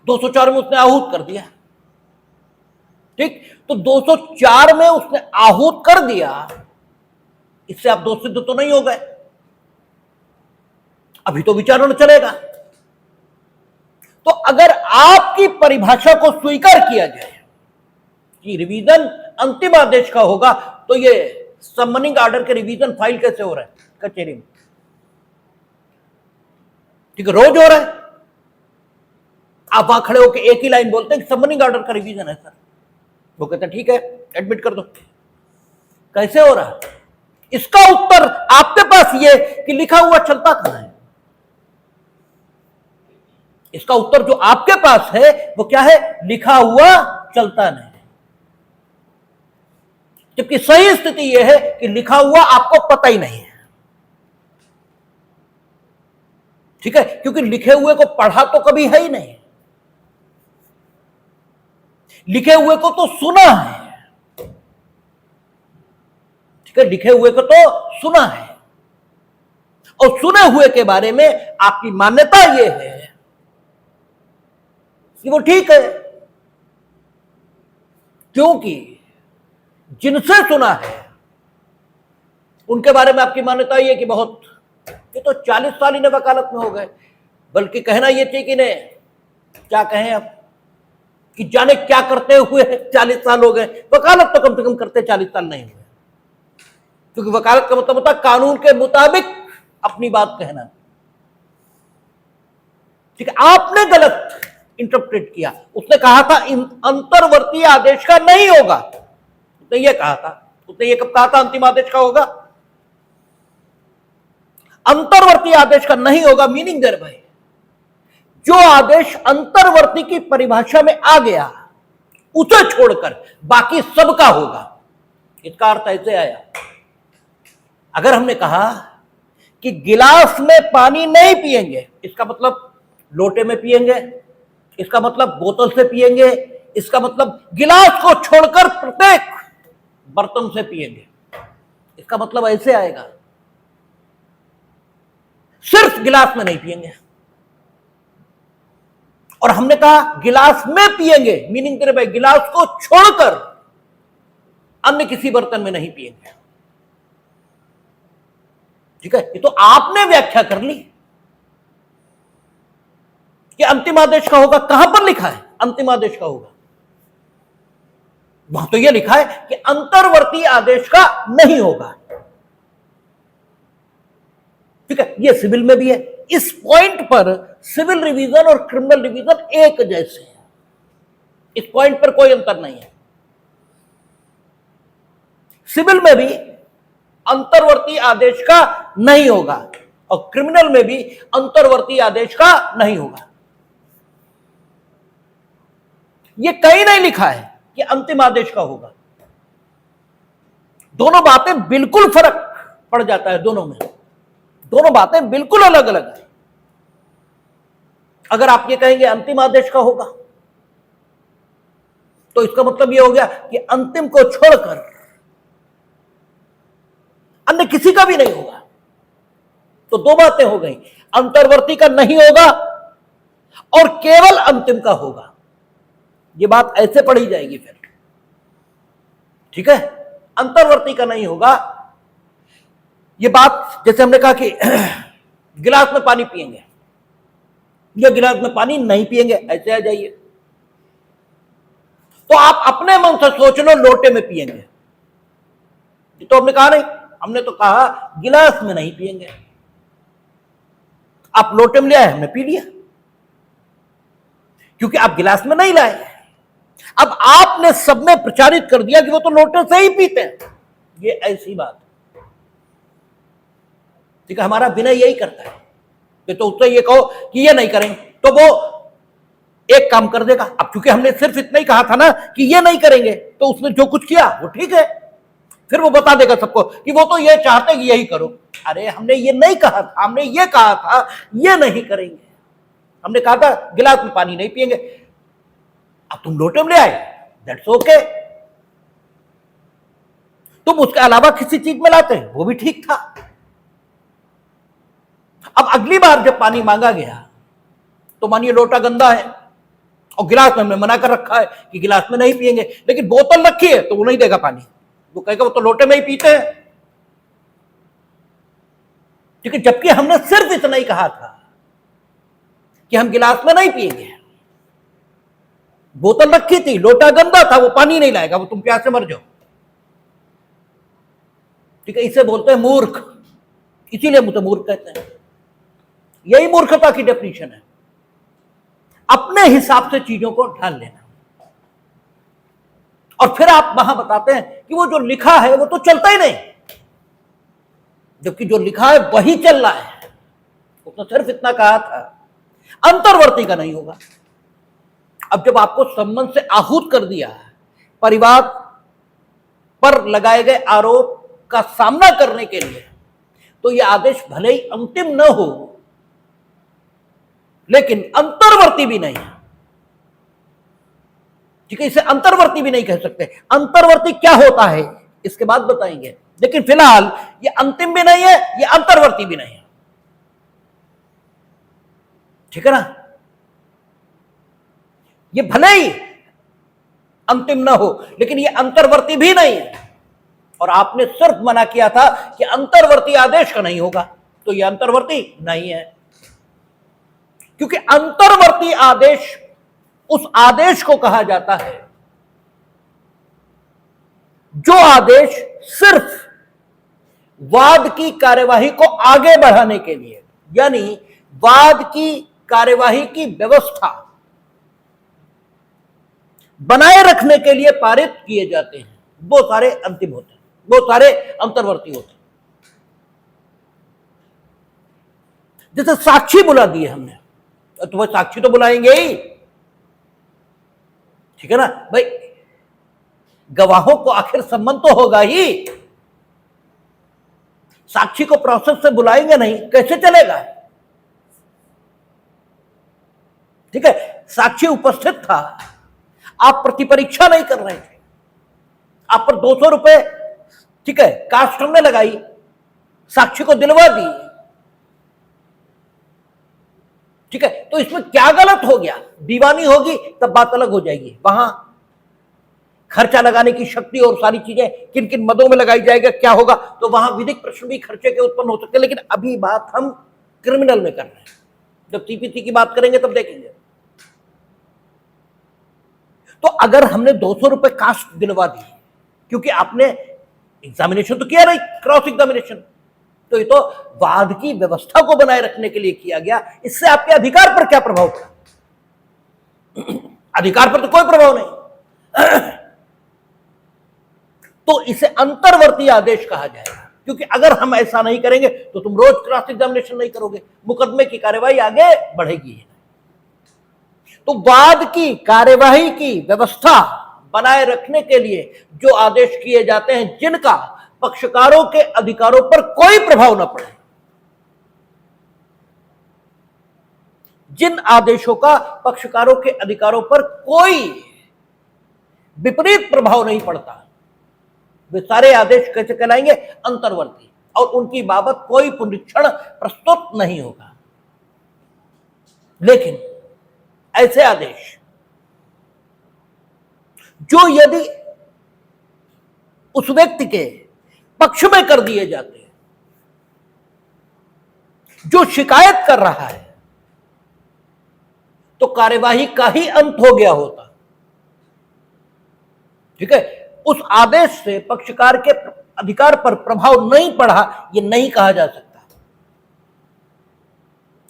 204 में उसने आहूत कर दिया। ठीक, तो 204 में उसने आहूत कर दिया, इससे आप दोषसिद्ध तो नहीं हो गए, अभी तो विचारण चलेगा। तो अगर आपकी परिभाषा को स्वीकार किया जाए कि रिवीजन अंतिम आदेश का होगा, तो ये समनिंग ऑर्डर के रिवीजन फाइल कैसे हो रहा है कचहरी में? ठीक है, रोज हो रहा है। आप वहां खड़े होकर एक ही लाइन बोलते हैं कि समनिंग ऑर्डर का रिवीजन है सर, वो कहते हैं ठीक है एडमिट कर दो। कैसे हो रहा है? इसका उत्तर आपके पास ये कि लिखा हुआ चलता कहां है। इसका उत्तर जो आपके पास है वो क्या है? लिखा हुआ चलता नहीं। जबकि सही स्थिति यह है कि लिखा हुआ आपको पता ही नहीं है। ठीक है, क्योंकि लिखे हुए को पढ़ा तो कभी है ही नहीं, लिखे हुए को तो सुना है, कि लिखे हुए को तो सुना है, और सुने हुए के बारे में आपकी मान्यता यह है कि वो ठीक है, क्योंकि जिनसे सुना है उनके बारे में आपकी मान्यता ये कि बहुत, ये तो 40 साल इन्हें वकालत में हो गए, बल्कि कहना ये चाहिए कि नहीं, क्या कहें अब, कि जाने क्या करते हुए 40 साल हो गए। वकालत तो कम से कम करते 40 साल नहीं हुए, क्योंकि वकालत का मतलब होता है कानून के मुताबिक अपनी बात कहना। ठीक है, आपने गलत इंटरप्रेट किया। उसने कहा था अंतर्वर्ती आदेश का नहीं होगा, उसने ये कहा था। उसने ये कब कहा था अंतिम आदेश का होगा? अंतर्वर्ती आदेश का नहीं होगा, मीनिंग देर भाई, जो आदेश अंतर्वर्ती की परिभाषा में आ गया उसे छोड़कर बाकी सबका होगा। इसका अर्थ ऐसे आया, अगर हमने कहा कि गिलास में पानी नहीं पिएंगे, इसका मतलब लोटे में पिएंगे, इसका मतलब बोतल से पिएंगे, इसका मतलब गिलास को छोड़कर प्रत्येक बर्तन से पिएंगे। इसका मतलब ऐसे आएगा, सिर्फ गिलास में नहीं पिएंगे। और हमने कहा गिलास में पिएंगे, मीनिंग तेरे भाई गिलास को छोड़कर अन्य किसी बर्तन में नहीं पिएंगे। ठीक है, ये तो आपने व्याख्या कर ली कि अंतिम आदेश का होगा। कहां पर लिखा है अंतिम आदेश का होगा? वहां तो यह लिखा है कि अंतर्वर्ती आदेश का नहीं होगा। ठीक है, ये सिविल में भी है। इस पॉइंट पर सिविल रिवीजन और क्रिमिनल रिवीजन एक जैसे हैं, इस पॉइंट पर कोई अंतर नहीं है। सिविल में भी अंतर्वर्ती आदेश का नहीं होगा और क्रिमिनल में भी अंतर्वर्ती आदेश का नहीं होगा। यह कहीं नहीं लिखा है कि अंतिम आदेश का होगा। दोनों बातें बिल्कुल फर्क पड़ जाता है, दोनों में दोनों बातें बिल्कुल अलग अलग है। अगर आप ये कहेंगे अंतिम आदेश का होगा तो इसका मतलब यह हो गया कि अंतिम को छोड़कर अन्य किसी का भी नहीं होगा। तो दो बातें हो गई, अंतर्वर्ती का नहीं होगा और केवल अंतिम का होगा। यह बात ऐसे पढ़ी जाएगी फिर। ठीक है, अंतर्वर्ती का नहीं होगा। यह बात जैसे हमने कहा कि गिलास में पानी पिएंगे या गिलास में पानी नहीं पिएंगे, ऐसे आ जाइए। तो आप अपने मन से सोच लो लोटे में पिएंगे, तो हमने कहा नहीं, हमने तो कहा गिलास में नहीं पिएंगे। आप लोटे में ले आए, हमने पी लिया, क्योंकि आप गिलास में नहीं लाए। अब आपने सब में प्रचारित कर दिया कि वो तो लोटे से ही पीते हैं। ये ऐसी बात, ठीक है, हमारा विनय यही करता है कि तो उससे ये कहो कि ये नहीं करेंगे तो वो एक काम कर देगा। अब क्योंकि हमने सिर्फ इतना ही कहा था ना कि ये नहीं करेंगे, तो उसने जो कुछ किया वो ठीक है, फिर वो बता देगा सबको कि वो तो ये चाहते कि यही करो। अरे हमने ये नहीं कहा था, हमने ये कहा था ये नहीं करेंगे। हमने कहा था गिलास में पानी नहीं पिएंगे, अब तुम लोटे में ले आए, दैट्स ओके। तुम उसके अलावा किसी चीज में लाते हैं, वो भी ठीक था। अब अगली बार जब पानी मांगा गया तो मानिए लोटा गंदा है और गिलास में हमने मना कर रखा है कि गिलास में नहीं पिएंगे, लेकिन बोतल रखी है तो वो नहीं देगा पानी, वो कहेगा वो तो लोटे में ही पीते हैं। ठीक है, जबकि हमने सिर्फ इतना ही कहा था कि हम गिलास में नहीं पिएंगे। बोतल रखी थी, लोटा गंदा था, वो पानी नहीं लाएगा, वो तुम प्यास से मर जाओ। ठीक है, इसे बोलते हैं मूर्ख, इसीलिए मुझे मूर्ख कहते हैं। यही मूर्खता की डेफिनेशन है, अपने हिसाब से चीजों को ढाल लेना। और फिर आप वहां बताते हैं कि वो जो लिखा है वो तो चलता ही नहीं, जबकि जो लिखा है वही चल रहा है। उसने सिर्फ इतना कहा था अंतर्वर्ती का नहीं होगा। अब जब आपको संबंध से आहूत कर दिया, परिवार पर लगाए गए आरोप का सामना करने के लिए, तो यह आदेश भले ही अंतिम न हो लेकिन अंतर्वर्ती भी नहीं है। ठीक है, इसे अंतर्वर्ती भी नहीं कह सकते। अंतर्वर्ती क्या होता है इसके बाद बताएंगे। लेकिन फिलहाल ये अंतिम भी नहीं है, ये अंतर्वर्ती भी नहीं है, ठीक है ना। ये भले ही अंतिम ना हो, लेकिन ये अंतर्वर्ती भी नहीं है। और आपने सिर्फ मना किया था कि अंतर्वर्ती आदेश का नहीं होगा, तो ये अंतर्वर्ती नहीं है, क्योंकि अंतर्वर्ती आदेश उस आदेश को कहा जाता है जो आदेश सिर्फ वाद की कार्यवाही को आगे बढ़ाने के लिए, यानी वाद की कार्यवाही की व्यवस्था बनाए रखने के लिए पारित किए जाते हैं, वो सारे अंतिम होते हैं, वो सारे अंतर्वर्ती होते हैं। जैसे साक्षी बुला दिए हमने, तो वह साक्षी तो बुलाएंगे ही, ठीक है ना भाई। गवाहों को आखिर संबंध तो होगा ही, साक्षी को प्रोसेस से बुलाएंगे नहीं, कैसे चलेगा, ठीक है। साक्षी उपस्थित था, आप प्रतिपरीक्षा नहीं कर रहे थे, आप पर 200 रुपए, ठीक है, कास्ट हमने लगाई, साक्षी को दिलवा दी, ठीक है। तो इसमें क्या गलत हो गया? दीवानी होगी तब बात अलग हो जाएगी, वहां खर्चा लगाने की शक्ति और सारी चीजें किन किन मदों में लगाई जाएगा, क्या होगा, तो वहां विधिक प्रश्न भी खर्चे के उत्पन्न हो सकते हैं। लेकिन अभी बात हम क्रिमिनल में कर रहे हैं, जब सीपीसी की बात करेंगे तब देखेंगे। तो अगर हमने 200 रुपए कास्ट दिलवा दी, क्योंकि आपने एग्जामिनेशन तो किया नहीं, क्रॉस एग्जामिनेशन, तो ये तो वाद की व्यवस्था को बनाए रखने के लिए किया गया, इससे आपके अधिकार पर क्या प्रभाव पड़ा? अधिकार पर तो कोई प्रभाव नहीं। तो इसे अंतर्वर्ती आदेश कहा जाएगा, क्योंकि अगर हम ऐसा नहीं करेंगे तो तुम रोज क्रॉस एग्जामिनेशन नहीं करोगे, मुकदमे की कार्यवाही आगे बढ़ेगी। तो वाद की कार्यवाही की व्यवस्था बनाए रखने के लिए जो आदेश किए जाते हैं, जिनका पक्षकारों के अधिकारों पर कोई प्रभाव न पड़े, जिन आदेशों का पक्षकारों के अधिकारों पर कोई विपरीत प्रभाव नहीं पड़ता, वे सारे आदेश कैसे कहलाएंगे? अंतर्वर्ती, और उनकी बाबत कोई पुनरीक्षण प्रस्तुत नहीं होगा। लेकिन ऐसे आदेश जो यदि उस व्यक्ति के पक्ष में कर दिए जाते हैं, जो शिकायत कर रहा है, तो कार्यवाही का ही अंत हो गया होता, ठीक है। उस आदेश से पक्षकार के अधिकार पर प्रभाव नहीं पड़ा, यह नहीं कहा जा सकता,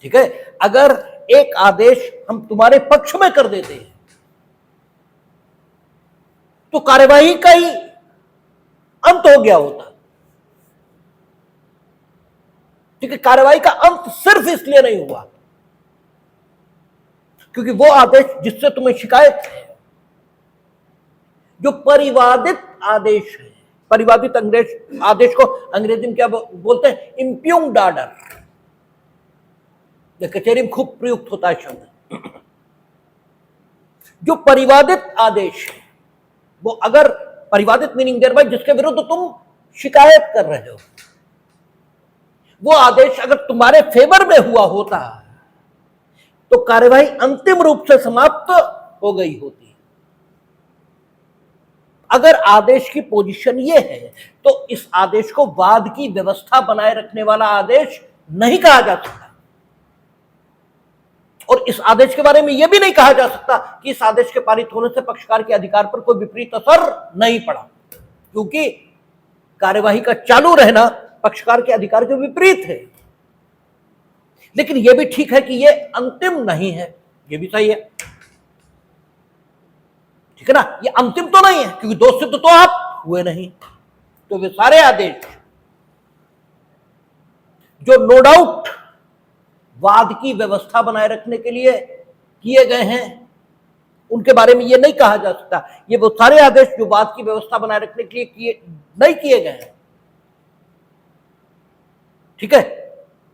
ठीक है। अगर एक आदेश हम तुम्हारे पक्ष में कर देते हैं तो कार्यवाही का ही अंत हो गया होता, ठीक है। कार्यवाही का अंत सिर्फ इसलिए नहीं हुआ क्योंकि वो आदेश जिससे तुम्हें शिकायत है, जो परिवादित आदेश है, परिवादित आदेश को अंग्रेजी में क्या बोलते हैं? इंप्यूग्ड ऑर्डर, कचहरी में खूब प्रयुक्त होता है शब्द। जो परिवादित आदेश है, वो अगर परिवादित मीनिंग देयर बाय जिसके विरुद्ध तुम शिकायत कर रहे हो, वो आदेश अगर तुम्हारे फेवर में हुआ होता तो कार्यवाही अंतिम रूप से समाप्त हो गई होती। अगर आदेश की पोजीशन ये है तो इस आदेश को वाद की व्यवस्था बनाए रखने वाला आदेश नहीं कहा जा सकता, और इस आदेश के बारे में यह भी नहीं कहा जा सकता कि इस आदेश के पारित होने से पक्षकार के अधिकार पर कोई विपरीत असर नहीं पड़ा, क्योंकि कार्यवाही का चालू रहना पक्षकार के अधिकार के विपरीत है। लेकिन यह भी ठीक है कि यह अंतिम नहीं है, यह भी सही है, ठीक है ना। ये अंतिम तो नहीं है, क्योंकि दोष सिद्ध तो आप हुए नहीं। तो वे सारे आदेश जो नो डाउट वाद की व्यवस्था बनाए रखने के लिए किए गए हैं, उनके बारे में यह नहीं कहा जा सकता ये वो सारे आदेश जो वाद की व्यवस्था बनाए रखने के लिए नहीं किए गए हैं, ठीक है,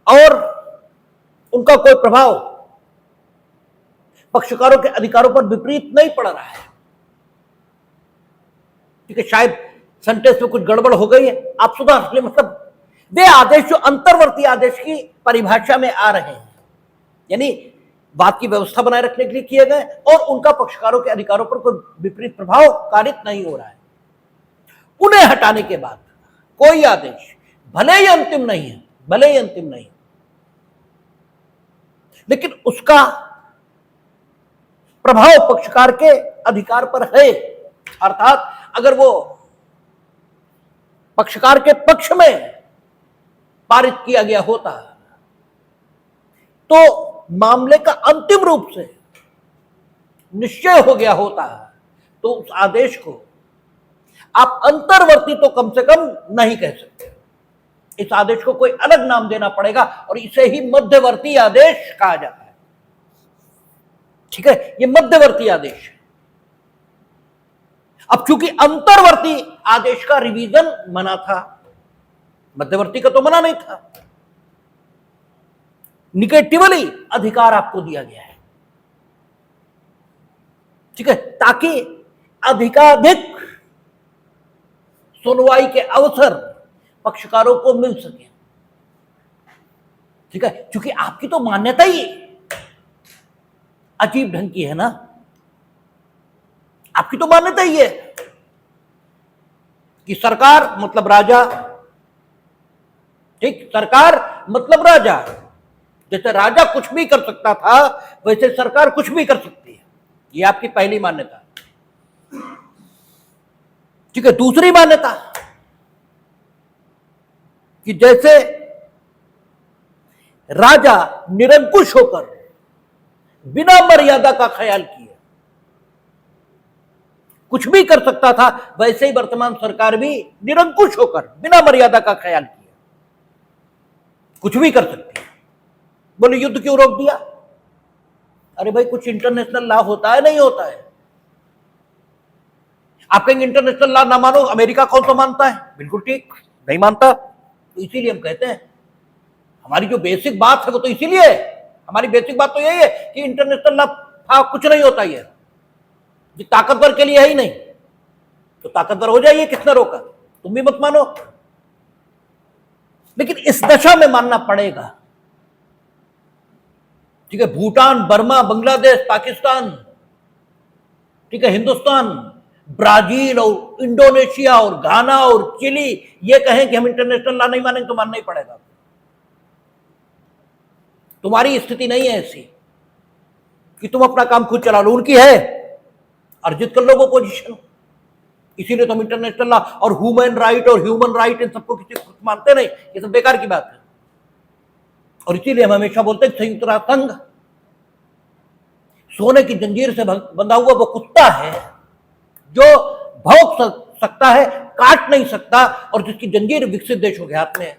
और उनका कोई प्रभाव पक्षकारों के अधिकारों पर विपरीत नहीं पड़ रहा है, ठीक है। शायद सेंटेंस में कुछ गड़बड़ हो गई है, आप सुधार ले। मतलब वे आदेश जो अंतर्वर्ती आदेश की परिभाषा में आ रहे हैं, यानी बात की व्यवस्था बनाए रखने के लिए किए गए और उनका पक्षकारों के अधिकारों पर कोई विपरीत प्रभाव कारित नहीं हो रहा है, उन्हें हटाने के बाद कोई आदेश भले ही अंतिम नहीं है, भले ही अंतिम नहीं, लेकिन उसका प्रभाव पक्षकार के अधिकार पर है। अर्थात अगर वो पक्षकार के पक्ष में पारित किया गया होता तो मामले का अंतिम रूप से निश्चय हो गया होता, तो उस आदेश को आप अंतर्वर्ती तो कम से कम नहीं कह सकते। इस आदेश को कोई अलग नाम देना पड़ेगा और इसे ही मध्यवर्ती आदेश कहा जाता है। ठीक है, ये मध्यवर्ती आदेश है। अब चूंकि अंतर्वर्ती आदेश का रिवीजन मना था, मध्यवर्ती का तो मना नहीं था, निगेटिवली अधिकार आपको दिया गया है। ठीक है, ताकि अधिकाधिक सुनवाई के अवसर पक्षकारों को मिल सके। ठीक है, क्योंकि आपकी तो मान्यता ही अजीब ढंग की है ना, आपकी तो मान्यता ही है कि सरकार मतलब राजा। ठीक, सरकार मतलब राजा, जैसे राजा कुछ भी कर सकता था वैसे सरकार कुछ भी कर सकती है, ये आपकी पहली मान्यता। ठीक है, दूसरी मान्यता कि जैसे राजा निरंकुश होकर बिना मर्यादा का ख्याल किए कुछ भी कर सकता था, वैसे ही वर्तमान सरकार भी निरंकुश होकर बिना मर्यादा का ख्याल किए कुछ भी कर सकती है। बोले युद्ध क्यों रोक दिया? अरे भाई, कुछ इंटरनेशनल लॉ होता है, नहीं होता है। आप कहेंगे इंटरनेशनल लॉ ना मानो, अमेरिका कौन सा मानता है? बिल्कुल ठीक, नहीं मानता। तो इसीलिए हम कहते हैं, हमारी जो बेसिक बात है वो तो इसीलिए है, हमारी बेसिक बात तो यही है कि इंटरनेशनल लॉ कुछ नहीं होता, ये ताकतवर के लिए है ही नहीं, तो ताकतवर हो जाइए, किसने रोका? तुम भी मत मानो, लेकिन इस दशा में मानना पड़ेगा। ठीक है, भूटान, बर्मा, बांग्लादेश, पाकिस्तान, ठीक है, हिंदुस्तान, ब्राजील और इंडोनेशिया और घाना और चिली ये कहें कि हम इंटरनेशनल लॉ नहीं मानेंगे तो मानना ही पड़ेगा। तुम्हारी स्थिति नहीं है ऐसी कि तुम अपना काम खुद चला लो, उनकी है, अर्जित कर लो वो पोजीशन। इसीलिए तुम इंटरनेशनल लॉ और ह्यूमन राइट और ह्यूमन राइट इन सबको किसी को मानते नहीं, ये सब बेकार की बात है। और इसीलिए हम हमेशा बोलते हैं संयुक्त राष्ट्र संघ सोने की जंजीर से बंधा हुआ वो कुत्ता है जो भौंक सकता है, काट नहीं सकता, और जिसकी जंजीर विकसित देशों के हाथ में है।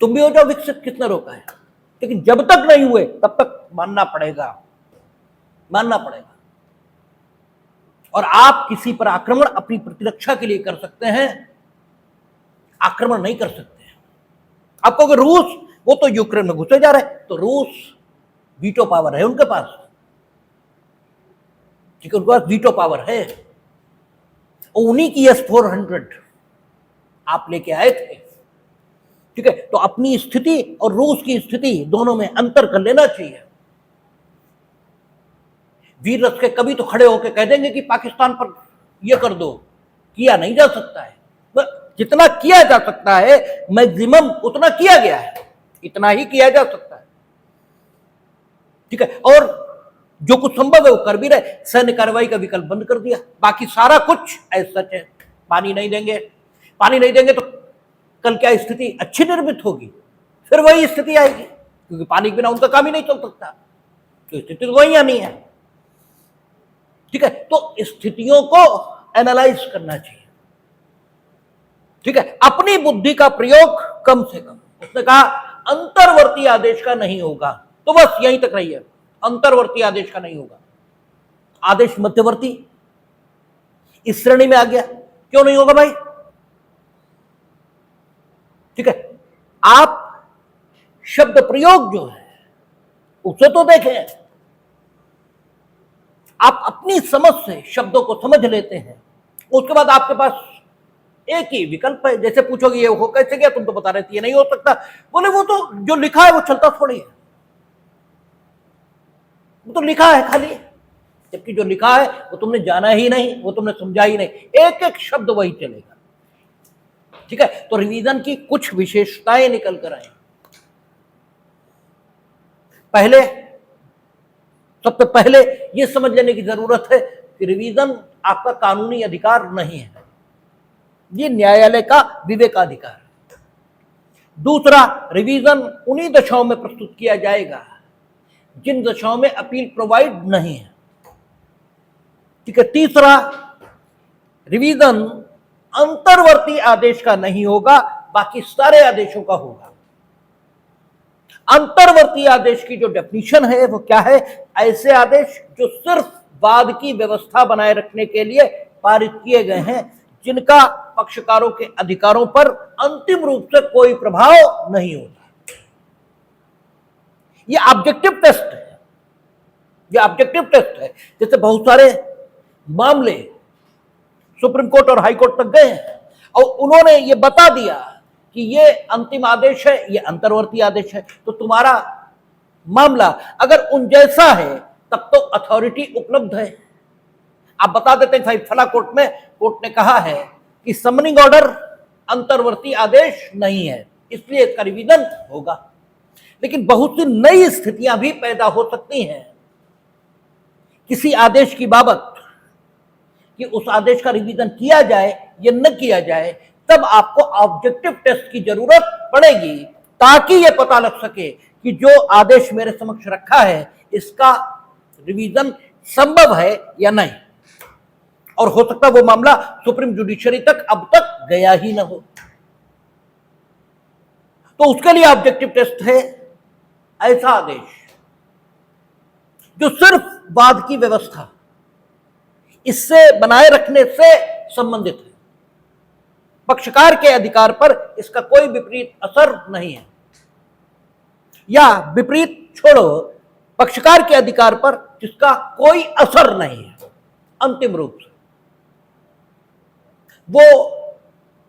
तुम भी हो जाओ विकसित, किसने रोका है? लेकिन जब तक नहीं हुए तब तक मानना पड़ेगा, मानना पड़ेगा। और आप किसी पर आक्रमण अपनी प्रतिरक्षा के लिए कर सकते हैं, आक्रमण नहीं कर सकते। आपको अगर रूस, वो तो यूक्रेन में घुसे जा रहे, तो रूस वीटो पावर है उनके पास, ठीक है, उनके पास वीटो पावर है। उन्हीं की S-400 आप लेके आए थे। ठीक है, तो अपनी स्थिति और रूस की स्थिति दोनों में अंतर कर लेना चाहिए। वीर रथ के कभी तो खड़े होकर कह देंगे कि पाकिस्तान पर यह कर दो, किया नहीं जा सकता है। जितना किया जा सकता है मैक्सिमम उतना किया गया है, इतना ही किया जा सकता है। ठीक है, और जो कुछ संभव है वो कर भी रहे। सैन्य कार्रवाई का विकल्प बंद कर दिया, बाकी सारा कुछ ऐसा सच है। पानी नहीं देंगे, पानी नहीं देंगे तो कल क्या स्थिति अच्छी निर्मित होगी, फिर वही स्थिति आएगी, क्योंकि पानी के बिना उनका काम ही नहीं चल सकता, तो स्थिति तो वही आनी है। ठीक है, तो स्थितियों को एनालाइज करना चाहिए। ठीक है, अपनी बुद्धि का प्रयोग कम से कम। उसने कहा अंतर्वर्ती आदेश का नहीं होगा, तो बस यहीं तक रही है, अंतर्वर्ती आदेश का नहीं होगा। आदेश मध्यवर्ती इस श्रेणी में आ गया, क्यों नहीं होगा भाई? ठीक है, आप शब्द प्रयोग जो है उसे तो देखें, आप अपनी समझ से शब्दों को समझ लेते हैं, उसके बाद आपके पास एक ही विकल्प है। जैसे पूछोगे ये हो कैसे गया, तुम तो बता रहे थे ये नहीं हो सकता। बोले वो तो जो लिखा है वो चलता थोड़ी है, वो तो लिखा है खाली, जबकि जो लिखा है वो तुमने जाना ही नहीं, वो तुमने समझा ही नहीं, एक एक शब्द वही चलेगा। ठीक है, तो रिवीजन की कुछ विशेषताएं निकल कर आई। पहले, सबसे पहले यह समझ लेने की जरूरत है कि रिवीजन आपका कानूनी अधिकार नहीं है, ये न्यायालय का विवेकाधिकार है। दूसरा, रिवीजन उन्हीं दशाओं में प्रस्तुत किया जाएगा जिन दशाओं में अपील प्रोवाइड नहीं है। ठीक है। तीसरा, रिवीजन अंतर्वर्ती आदेश का नहीं होगा, बाकी सारे आदेशों का होगा। अंतर्वर्ती आदेश की जो डेफिनेशन है वो क्या है? ऐसे आदेश जो सिर्फ वाद की व्यवस्था बनाए रखने के लिए पारित किए गए हैं, जिनका पक्षकारों के अधिकारों पर अंतिम रूप से कोई प्रभाव नहीं होता। ये ऑब्जेक्टिव टेस्ट है, ये ऑब्जेक्टिव टेस्ट है। जैसे बहुत सारे मामले सुप्रीम कोर्ट और हाई कोर्ट तक गए हैं और उन्होंने ये बता दिया कि ये अंतिम आदेश है, ये अंतर्वर्ती आदेश है, तो तुम्हारा मामला अगर उन जैसा है तब तो अथॉरिटी उपलब्ध है। आप बता देते हैं भाई फला कोर्ट में, कोर्ट ने कहा है कि समनिंग ऑर्डर अंतर्वर्ती आदेश नहीं है, इसलिए इसका रिवीजन होगा। लेकिन बहुत सी नई स्थितियां भी पैदा हो सकती हैं किसी आदेश की बाबत, कि उस आदेश का रिवीजन किया जाए या न किया जाए, तब आपको ऑब्जेक्टिव टेस्ट की जरूरत पड़ेगी ताकि यह पता लग सके कि जो आदेश मेरे समक्ष रखा है इसका रिवीजन संभव है या नहीं। और हो सकता वो मामला सुप्रीम जुडिशरी तक अब तक गया ही ना हो, तो उसके लिए ऑब्जेक्टिव टेस्ट है ऐसा आदेश जो सिर्फ वाद की व्यवस्था इससे बनाए रखने से संबंधित है, पक्षकार के अधिकार पर इसका कोई विपरीत असर नहीं है, या विपरीत छोड़ो, पक्षकार के अधिकार पर जिसका कोई असर नहीं है अंतिम रूप से। वो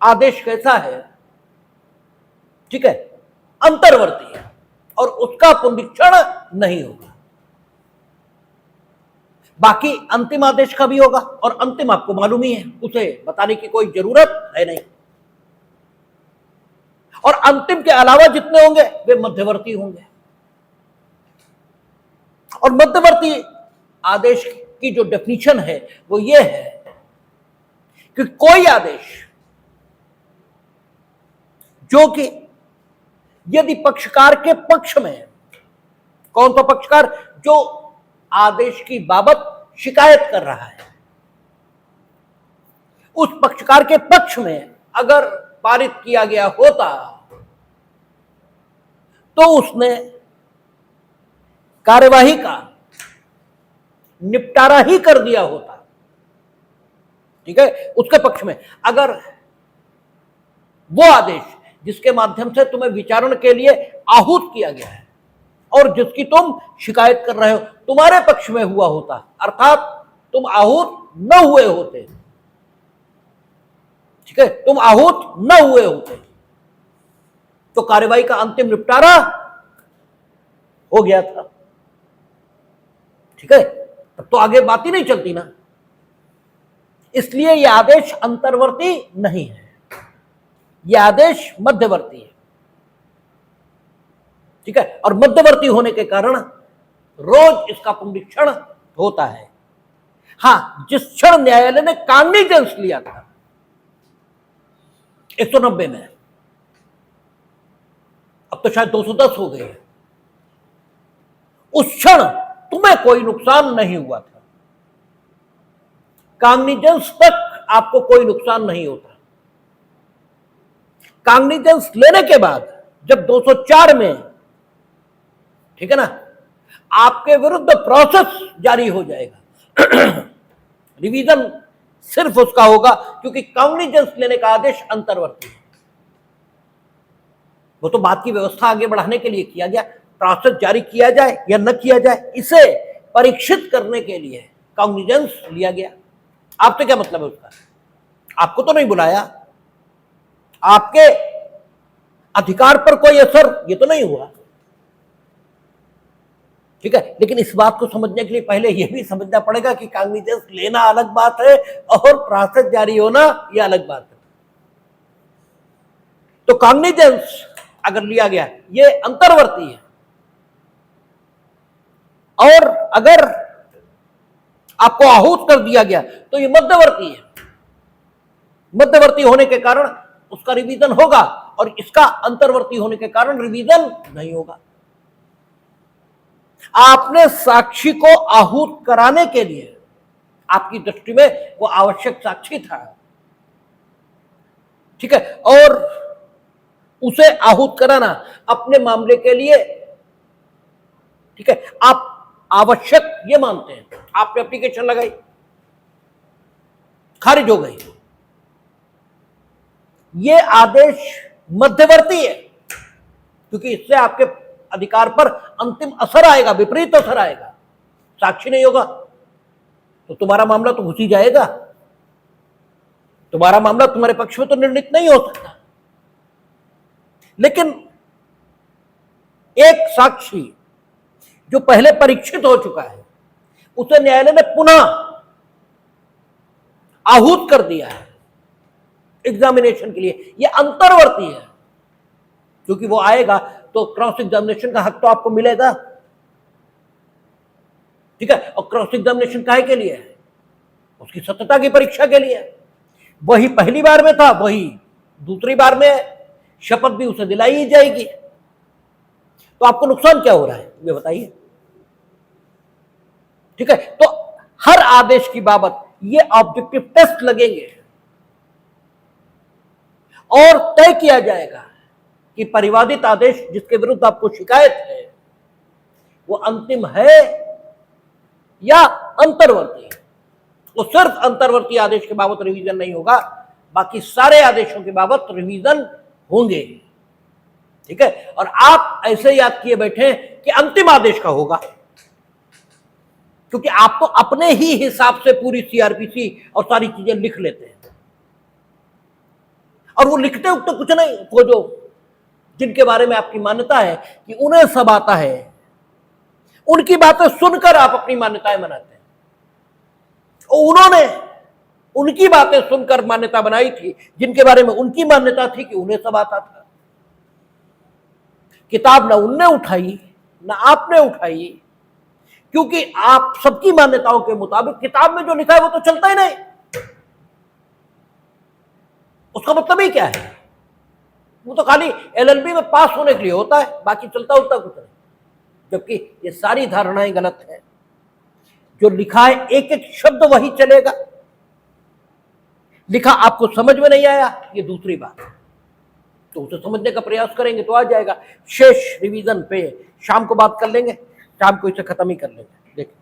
आदेश कैसा है? ठीक है, अंतर्वर्ती है और उसका पुनरीक्षण नहीं होगा। बाकी अंतिम आदेश का भी होगा, और अंतिम आपको मालूम ही है, उसे बताने की कोई जरूरत है नहीं। और अंतिम के अलावा जितने होंगे वे मध्यवर्ती होंगे। और मध्यवर्ती आदेश की जो डेफिनेशन है वो ये है कि कोई आदेश जो कि यदि पक्षकार के पक्ष में, कौन सा पक्षकार? जो आदेश की बाबत शिकायत कर रहा है, उस पक्षकार के पक्ष में अगर पारित किया गया होता तो उसने कार्यवाही का निपटारा ही कर दिया होता। ठीक है, उसके पक्ष में अगर वो आदेश जिसके माध्यम से तुम्हें विचारण के लिए आहूत किया गया है और जिसकी तुम शिकायत कर रहे हो तुम्हारे पक्ष में हुआ होता, अर्थात तुम आहूत न हुए होते, ठीक है, तुम आहूत न हुए होते, तो कार्यवाही का अंतिम निपटारा हो गया था। ठीक है, तब तो आगे बात ही नहीं चलती ना। इसलिए यह आदेश अंतर्वर्ती नहीं है, यह आदेश मध्यवर्ती है। ठीक है, और मध्यवर्ती होने के कारण रोज इसका पुनरीक्षण होता है। हां, जिस क्षण न्यायालय ने कॉग्निजेंस लिया था 190 में, अब तो शायद 210 हो गए हैं, उस क्षण तुम्हें कोई नुकसान नहीं हुआ था, कॉग्निजेंस तक आपको कोई नुकसान नहीं होता। कॉग्निजेंस लेने के बाद जब 204 में, ठीक है ना, आपके विरुद्ध प्रोसेस जारी हो जाएगा, रिवीजन सिर्फ उसका होगा क्योंकि कॉग्निजेंस लेने का आदेश अंतर्वर्ती है। वो तो बात की व्यवस्था आगे बढ़ाने के लिए किया गया, प्रोसेस जारी किया जाए या न किया जाए इसे परीक्षित करने के लिए कॉग्निजेंस लिया गया। आपसे क्या मतलब है उसका? आपको तो नहीं बुलाया, आपके अधिकार पर कोई असर ये तो नहीं हुआ, ठीक है। लेकिन इस बात को समझने के लिए पहले यह भी समझना पड़ेगा कि कॉग्निजेंस लेना अलग बात है और प्रोसेस जारी होना यह अलग बात है। तो कॉग्निजेंस अगर लिया गया ये अंतर्वर्ती है, और अगर आपको आहूत कर दिया गया तो ये मध्यवर्ती है। मध्यवर्ती होने के कारण उसका रिवीजन होगा और इसका अंतर्वर्ती होने के कारण रिवीजन नहीं होगा। आपने साक्षी को आहूत कराने के लिए, आपकी दृष्टि में वो आवश्यक साक्षी था, ठीक है, और उसे आहूत कराना अपने मामले के लिए, ठीक है, आप आवश्यक ये मानते हैं। आपने एप्लीकेशन लगाई, खारिज हो गई, ये आदेश मध्यवर्ती है, क्योंकि इससे आपके अधिकार पर अंतिम असर आएगा, विपरीत असर आएगा। साक्षी नहीं होगा तो तुम्हारा मामला तो घुस ही जाएगा, तुम्हारा मामला तुम्हारे पक्ष में तो निर्णित नहीं हो सकता। लेकिन एक साक्षी जो पहले परीक्षित हो चुका है, उसे न्यायालय ने पुनः आहूत कर दिया है एग्जामिनेशन के लिए, यह अंतर्वर्ती है, क्योंकि वो आएगा तो क्रॉस एग्जामिनेशन का हक तो आपको मिलेगा, ठीक है। और क्रॉस एग्जामिनेशन काहे के लिए है? उसकी सत्यता की परीक्षा के लिए। वही पहली बार में था, वही दूसरी बार में, शपथ भी उसे दिलाई ही जाएगी। तो आपको नुकसान क्या हो रहा है ये बताइए, ठीक है। तो हर आदेश की बाबत ये ऑब्जेक्टिव टेस्ट लगेंगे और तय किया जाएगा कि परिवादित आदेश जिसके विरुद्ध आपको शिकायत है वो अंतिम है या अंतर्वर्ती है। तो सिर्फ अंतर्वर्ती आदेश के बाबत रिवीजन नहीं होगा, बाकी सारे आदेशों के बाबत रिवीजन होंगे, ठीक है। और आप ऐसे याद किए बैठे कि अंतिम आदेश का होगा, क्योंकि आप तो अपने ही हिसाब से पूरी सीआरपीसी और सारी चीजें लिख लेते हैं, और वो लिखते वक्त तो कुछ नहीं, वो जो जिनके बारे में आपकी मान्यता है कि उन्हें सब आता है, उनकी बातें सुनकर आप अपनी मान्यताएं बनाते हैं। और उन्होंने उनकी बातें सुनकर मान्यता बनाई थी जिनके बारे में उनकी मान्यता थी कि उन्हें सब आता था। किताब ना उनने उठाई ना आपने उठाई, क्योंकि आप सबकी मान्यताओं के मुताबिक किताब में जो लिखा है वो तो चलता ही नहीं। उसका मतलब ही क्या है? वो तो खाली एलएलबी में पास होने के लिए होता है, बाकी चलता होता कुछ नहीं। जबकि ये सारी धारणाएं गलत है। जो लिखा है एक एक शब्द वही चलेगा, लिखा आपको समझ में नहीं आया ये दूसरी बात, तो उसे समझने का प्रयास करेंगे तो आ जाएगा। शेष रिवीजन पे शाम को बात कर लेंगे, शाम को इसे खत्म ही कर लेंगे। देखिए